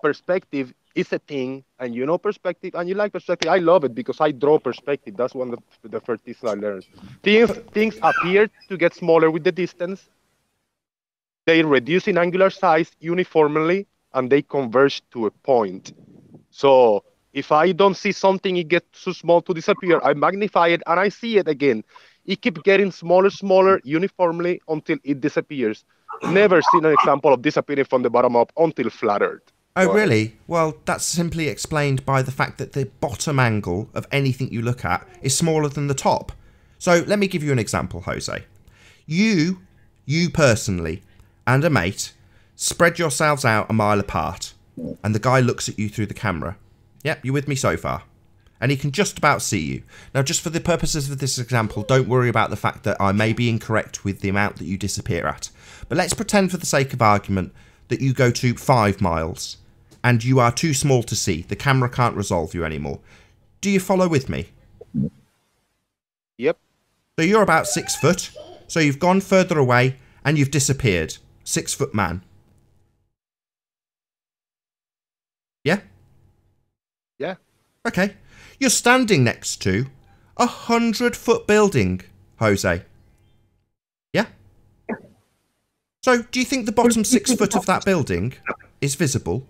perspective is a thing, and you know perspective, and you like perspective. I love it because I draw perspective. That's one of the first things I learned. Things appear to get smaller with the distance. They reduce in angular size uniformly, and they converge to a point. So if I don't see something, it gets too small to disappear. I magnify it, and I see it again. It keeps getting smaller uniformly until it disappears. Never seen an example of disappearing from the bottom up until flattered. Oh, really? Well, that's simply explained by the fact that the bottom angle of anything you look at is smaller than the top. So let me give you an example, Jose. You personally, and a mate, spread yourselves out a mile apart, and the guy looks at you through the camera. Yep, you're with me so far. And he can just about see you. Now, just for the purposes of this example, don't worry about the fact that I may be incorrect with the amount that you disappear at. But let's pretend for the sake of argument that you go to 5 miles and you are too small to see. The camera can't resolve you anymore. Do you follow with me? Yep. So you're about 6 foot. So you've gone further away and you've disappeared. 6 foot man. Yeah? Yeah. Okay. You're standing next to a 100-foot building, Jose. Yeah? So, do you think the bottom 6 foot of that building is visible?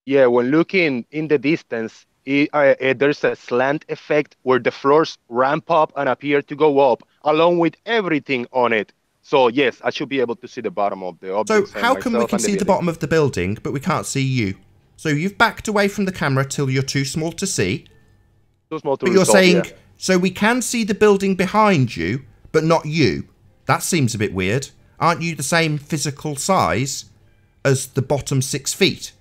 Yeah, when looking in the distance, there's a slant effect where the floors ramp up and appear to go up, along with everything on it. So, yes, I should be able to see the bottom of the object. So, how come we can see the bottom of the building, but we can't see you? So you've backed away from the camera till you're too small to see. Too small to But you're saying, so we can see the building behind you, but not you. That seems a bit weird. Aren't you the same physical size as the bottom 6 feet?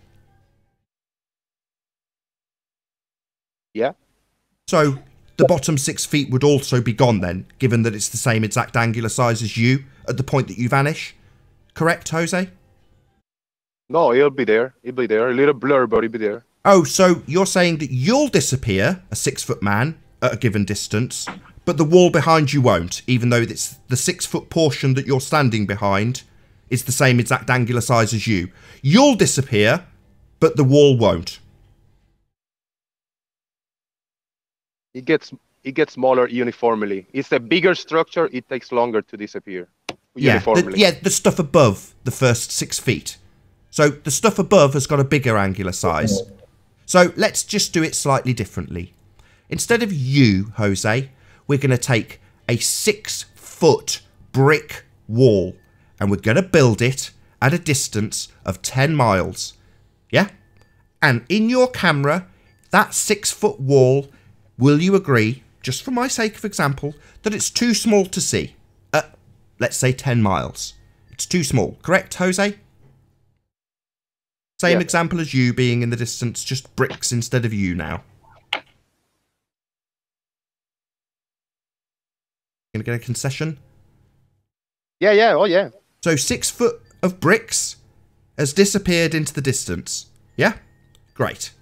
Yeah. So the bottom 6 feet would also be gone then, given that it's the same exact angular size as you at the point that you vanish. Correct, Jose? No, it'll be there. It'll be there. A little blur, but it'll be there. Oh, so you're saying that you'll disappear, a 6 foot man, at a given distance, but the wall behind you won't, even though it's the 6 foot portion that you're standing behind is the same exact angular size as you. You'll disappear, but the wall won't. It gets smaller uniformly. It's a bigger structure. It takes longer to disappear. Uniformly. The stuff above the first 6 feet. So the stuff above has got a bigger angular size. So let's just do it slightly differently. Instead of you, Jose, we're going to take a 6 foot brick wall and we're going to build it at a distance of 10 miles. Yeah? And in your camera, that 6 foot wall, will you agree, just for my sake of example, that it's too small to see at, let's say, 10 miles? It's too small. Correct, Jose? Same example as you being in the distance, just bricks instead of you now. Gonna get a concession? Yeah, oh yeah. So 6 foot of bricks has disappeared into the distance. Yeah? Great.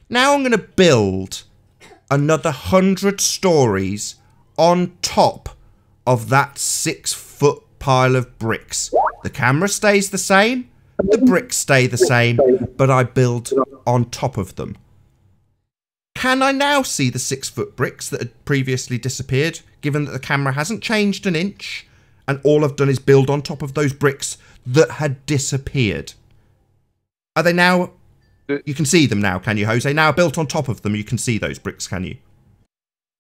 Now I'm gonna build another 100 stories on top of that 6 foot pile of bricks. The camera stays the same. The bricks stay the same, but I build on top of them. Can I now see the 6 foot bricks that had previously disappeared, given that the camera hasn't changed an inch, and all I've done is build on top of those bricks that had disappeared? Are they now... You can see them now, can you, Jose? Now built on top of them, you can see those bricks, can you?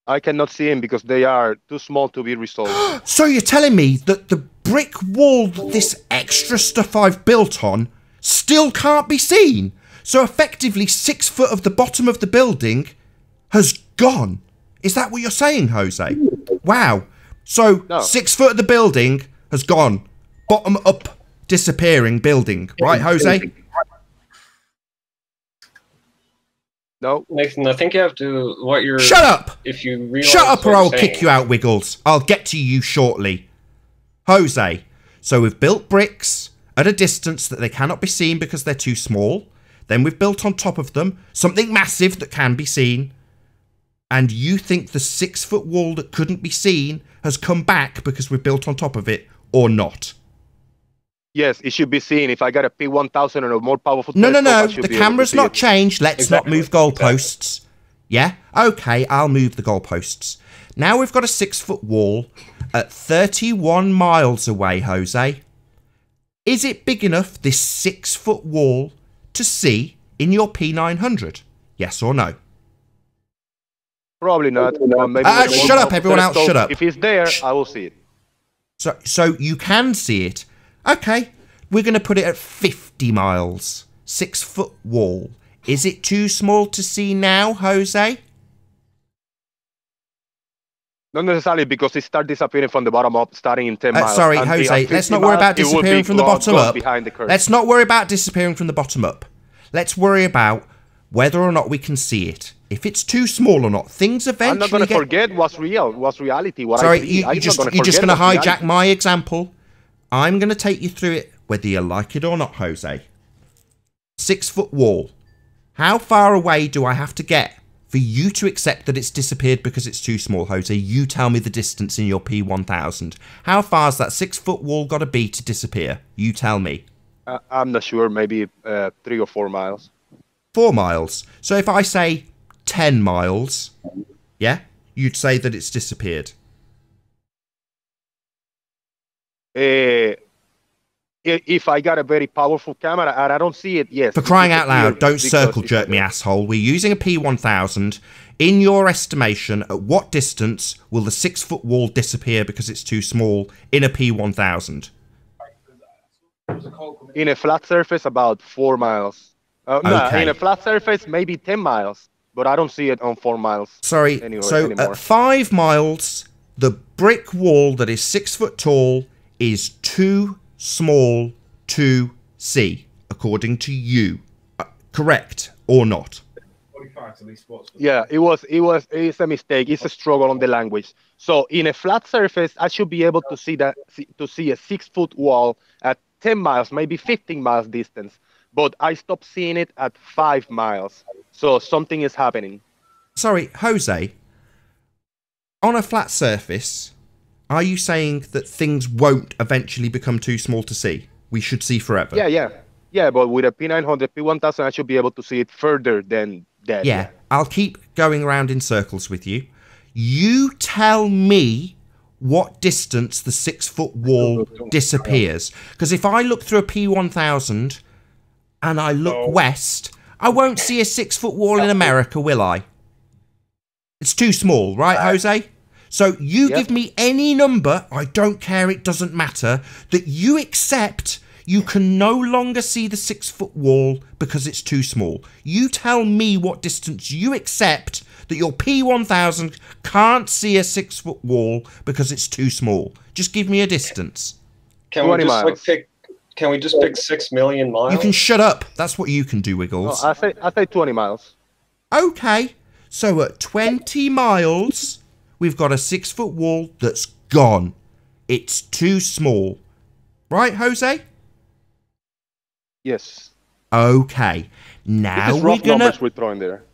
I cannot see them because they are too small to be resolved. So you're telling me that the brick wall that this extra stuff I've built on still can't be seen? So effectively 6 foot of the bottom of the building has gone. Is that what you're saying, Jose? Wow. So No. 6 foot of the building has gone. Bottom up, disappearing building. Right, Jose? No. Nathan, I think you have to what you're. Shut up! If you realize Shut up what or I'll you're kick you out, Wiggles. I'll get to you shortly. Jose, so we've built bricks at a distance that they cannot be seen because they're too small. Then we've built on top of them something massive that can be seen. And you think the 6 foot wall that couldn't be seen has come back because we've built on top of it, or not? Yes, it should be seen. If I got a P1000 or a more powerful No, telescope, I should the be able to camera's see not it. changed. Let's Exactly, not move goalposts. Yeah? Okay, I'll move the goalposts. Now we've got a 6 foot wall at 31 miles away, Jose. Is it big enough, this 6 foot wall, to see in your P900? Yes or no? Probably not. Maybe Shut up, everyone else, shut up. If it's there, I will see it. So you can see it. Okay, we're going to put it at 50 miles. 6 foot wall. Is it too small to see now, Jose? Not necessarily, because it starts disappearing from the bottom up, starting in 10 miles. Sorry, And Jose, at let's 50 not worry miles, about it will disappearing be from the gone- bottom gone up. behind the curve. Let's not worry about disappearing from the bottom up. Let's worry about whether or not we can see it. If it's too small or not. Things eventually I'm not going to get... forget what's real, what's reality, what Sorry, I see. you're just going to hijack my example. I'm going to take you through it, whether you like it or not, Jose. 6 foot wall. How far away do I have to get for you to accept that it's disappeared because it's too small, Jose? You tell me the distance in your P1000. How far's that 6 foot wall got to be to disappear? You tell me. I'm not sure, maybe 3 or 4 miles. 4 miles. So if I say 10 miles, yeah, you'd say that it's disappeared. If I got a very powerful camera and I don't see it, yes. For crying out loud, don't circle jerk me, asshole. We're using a P1000. In your estimation, at what distance will the 6 foot wall disappear because it's too small in a P1000? In a flat surface, about 4 miles. No, Okay. in a flat surface, maybe 10 miles. But I don't see it on 4 miles. Sorry, so anymore. at 5 miles, the brick wall that is 6 foot tall is too small to see, according to you. Correct or not? Yeah, it's a mistake. It's a struggle on the language. So in a flat surface, I should be able to see a 6 foot wall at 10 miles, maybe 15 miles distance. But I stopped seeing it at 5 miles. So something is happening. Sorry, Jose. On a flat surface, are you saying that things won't eventually become too small to see? We should see forever. Yeah, but with a P900, P1000, I should be able to see it further than that. Yeah, I'll keep going around in circles with you. You tell me what distance the 6 foot wall disappears. Because if I look through a P1000 and I look west, I won't see a 6 foot wall in America, will I? It's too small, right, Jose? So you give me any number, I don't care, it doesn't matter, that you accept you can no longer see the 6 foot wall because it's too small. You tell me what distance you accept that your P1000 can't see a 6 foot wall because it's too small. Just give me a distance. Can we just can we just pick 6 million miles? You can shut up. That's what you can do, Wiggles. No, I say 20 miles. Okay. So at 20 miles, we've got a 6 foot wall that's gone. It's too small. Right, Jose? Yes. Okay. Now rough we're gonna... numbers we're throwing there.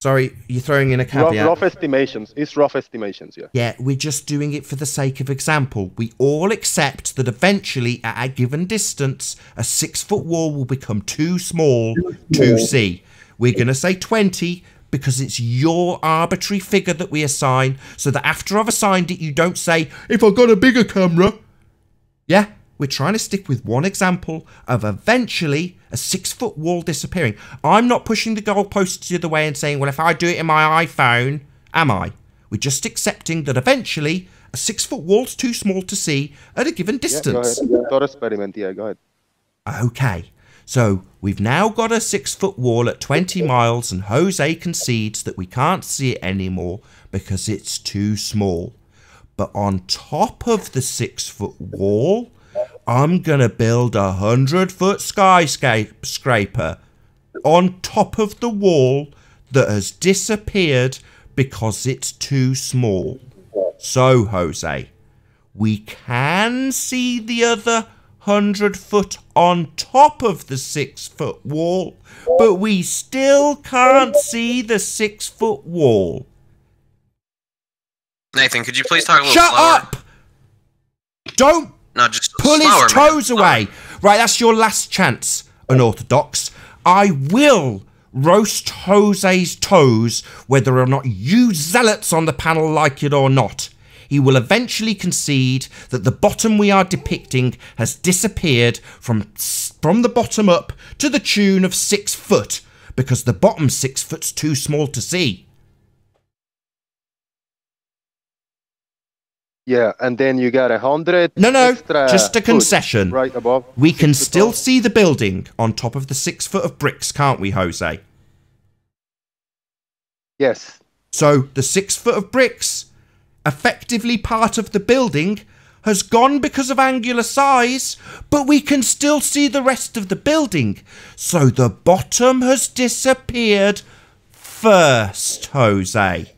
Sorry, you're throwing in a caveat. Rough estimations. It's rough estimations, yeah. Yeah, we're just doing it for the sake of example. We all accept that eventually, at a given distance, a 6 foot wall will become too small to see. We're going to say 20 because it's your arbitrary figure that we assign, so that after I've assigned it, you don't say, if I've got a bigger camera. Yeah? We're trying to stick with one example of eventually a 6 foot wall disappearing. I'm not pushing the goalposts the other way and saying, well, if I do it in my iPhone, am I? We're just accepting that eventually a 6-foot wall's too small to see at a given distance. Yeah, go ahead. Thought experiment. Yeah, go ahead. Okay, so we've now got a 6-foot wall at 20 miles and Jose concedes that we can't see it anymore because it's too small. But on top of the 6-foot wall, I'm going to build a 100-foot skyscraper on top of the wall that has disappeared because it's too small. So, Jose, we can see the other 100-foot on top of the 6-foot wall, but we still can't see the 6-foot wall. Nathan, could you please talk a little slower? Shut up! Don't just pull slower, his toes away. Right, that's your last chance, unorthodox. I will roast Jose's toes, whether or not you zealots on the panel like it or not. He will eventually concede that the bottom we are depicting has disappeared from the bottom up to the tune of 6 foot, because the bottom 6 foot's too small to see. Yeah, and then you got 100. No, just a concession. Right above. We can still see the building on top of the 6 foot of bricks, can't we, Jose? Yes. So the 6 foot of bricks, effectively part of the building, has gone because of angular size, but we can still see the rest of the building. So the bottom has disappeared first, Jose.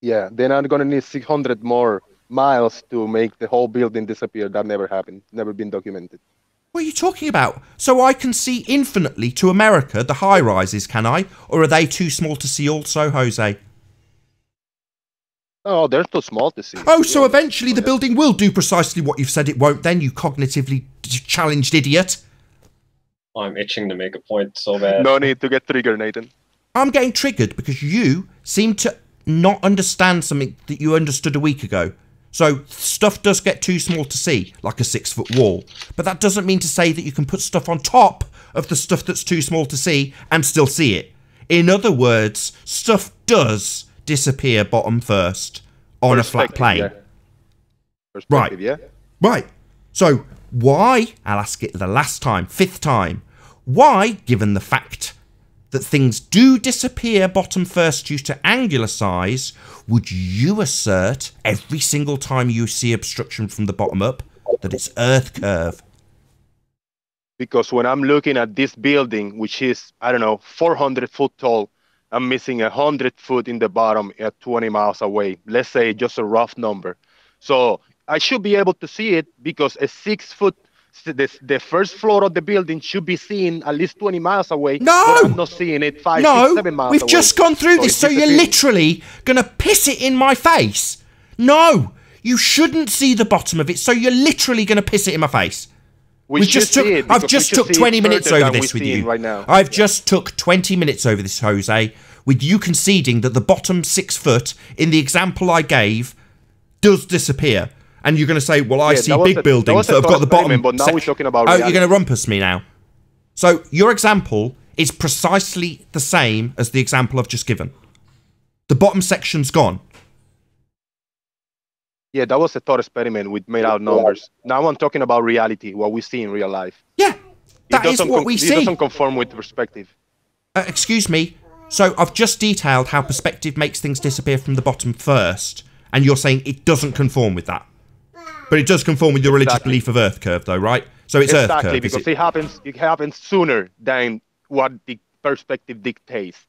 Yeah, then I'm gonna need 600 more miles to make the whole building disappear. That never happened. Never been documented. What are you talking about? So I can see infinitely to America, the high-rises, can I? Or are they too small to see also, Jose? Oh, they're too small to see. Oh, so eventually the building will do precisely what you've said it won't then, you cognitively challenged idiot. I'm itching to make a point so bad. No need to get triggered, Nathan. I'm getting triggered because you seem to not understand something that you understood a week ago. So stuff does get too small to see, like a 6 foot wall. But that doesn't mean to say that you can put stuff on top of the stuff that's too small to see and still see it. In other words, stuff does disappear bottom first on a flat plane. Yeah. Right. Yeah. Right. So why, I'll ask it the last time, 5th time, why, given the fact that things do disappear bottom first due to angular size, would you assert every single time you see obstruction from the bottom up that it's earth curve? Because when I'm looking at this building, which is, I don't know, 400 foot tall, I'm missing 100 foot in the bottom at 20 miles away. Let's say just a rough number. So I should be able to see it because a 6 foot, the first floor of the building should be seen at least 20 miles away. No! But I'm not seeing it 5, 6, 7 miles away. We've just gone through this, so you're literally going to piss it in my face. No, you shouldn't see the bottom of it, so you're literally going to piss it in my face. I've just took 20 minutes over this with you. Right now. I've just took 20 minutes over this, Jose, with you conceding that the bottom 6 foot in the example I gave does disappear. And you're going to say, well, I see big buildings that have got the bottom. But now we're talking about you're going to rumpus me now. So your example is precisely the same as the example I've just given. The bottom section's gone. Yeah, that was a thought experiment with made out numbers. Now I'm talking about reality, what we see in real life. Yeah, that is what we see. It doesn't conform with perspective. Excuse me. So I've just detailed how perspective makes things disappear from the bottom first. And you're saying it doesn't conform with that. But it does conform with your religious belief of Earth curve, though, right? So it's Earth curve. Exactly, because it happens sooner than what the perspective dictates.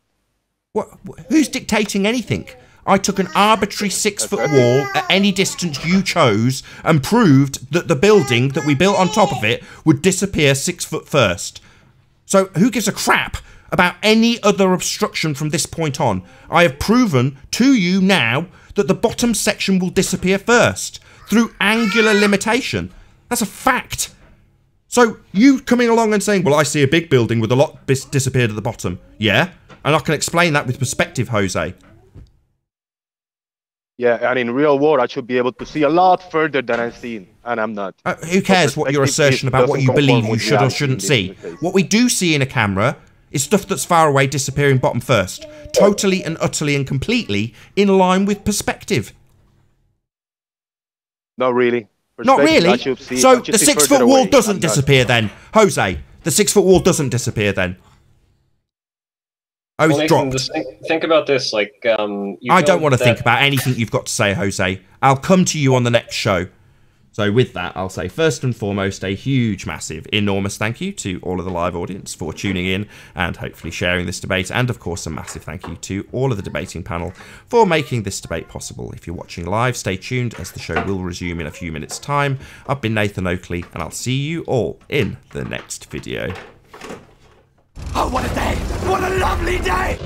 Who's dictating anything? I took an arbitrary 6 foot wall at any distance you chose and proved that the building that we built on top of it would disappear 6 foot first. So who gives a crap about any other obstruction from this point on? I have proven to you now that the bottom section will disappear first through angular limitation. That's a fact. So you coming along and saying, well, I see a big building with a lot disappeared at the bottom. Yeah, and I can explain that with perspective, Jose. Yeah, and in real world, I should be able to see a lot further than I've seen, and I'm not. Who cares what your assertion about what you believe you should or shouldn't see? What we do see in a camera is stuff that's far away disappearing bottom first. Totally and utterly and completely in line with perspective. Not really. Not really. So the 6 foot wall doesn't disappear then. Jose, the 6 foot wall doesn't disappear then. Oh, it's dropped. Just think about this. Like, I don't want to think about anything you've got to say, Jose. I'll come to you on the next show. So with that, I'll say first and foremost, a huge, massive, enormous thank you to all of the live audience for tuning in and hopefully sharing this debate. And of course, a massive thank you to all of the debating panel for making this debate possible. If you're watching live, stay tuned as the show will resume in a few minutes' time. I've been Nathan Oakley and I'll see you all in the next video. Oh, what a day! What a lovely day!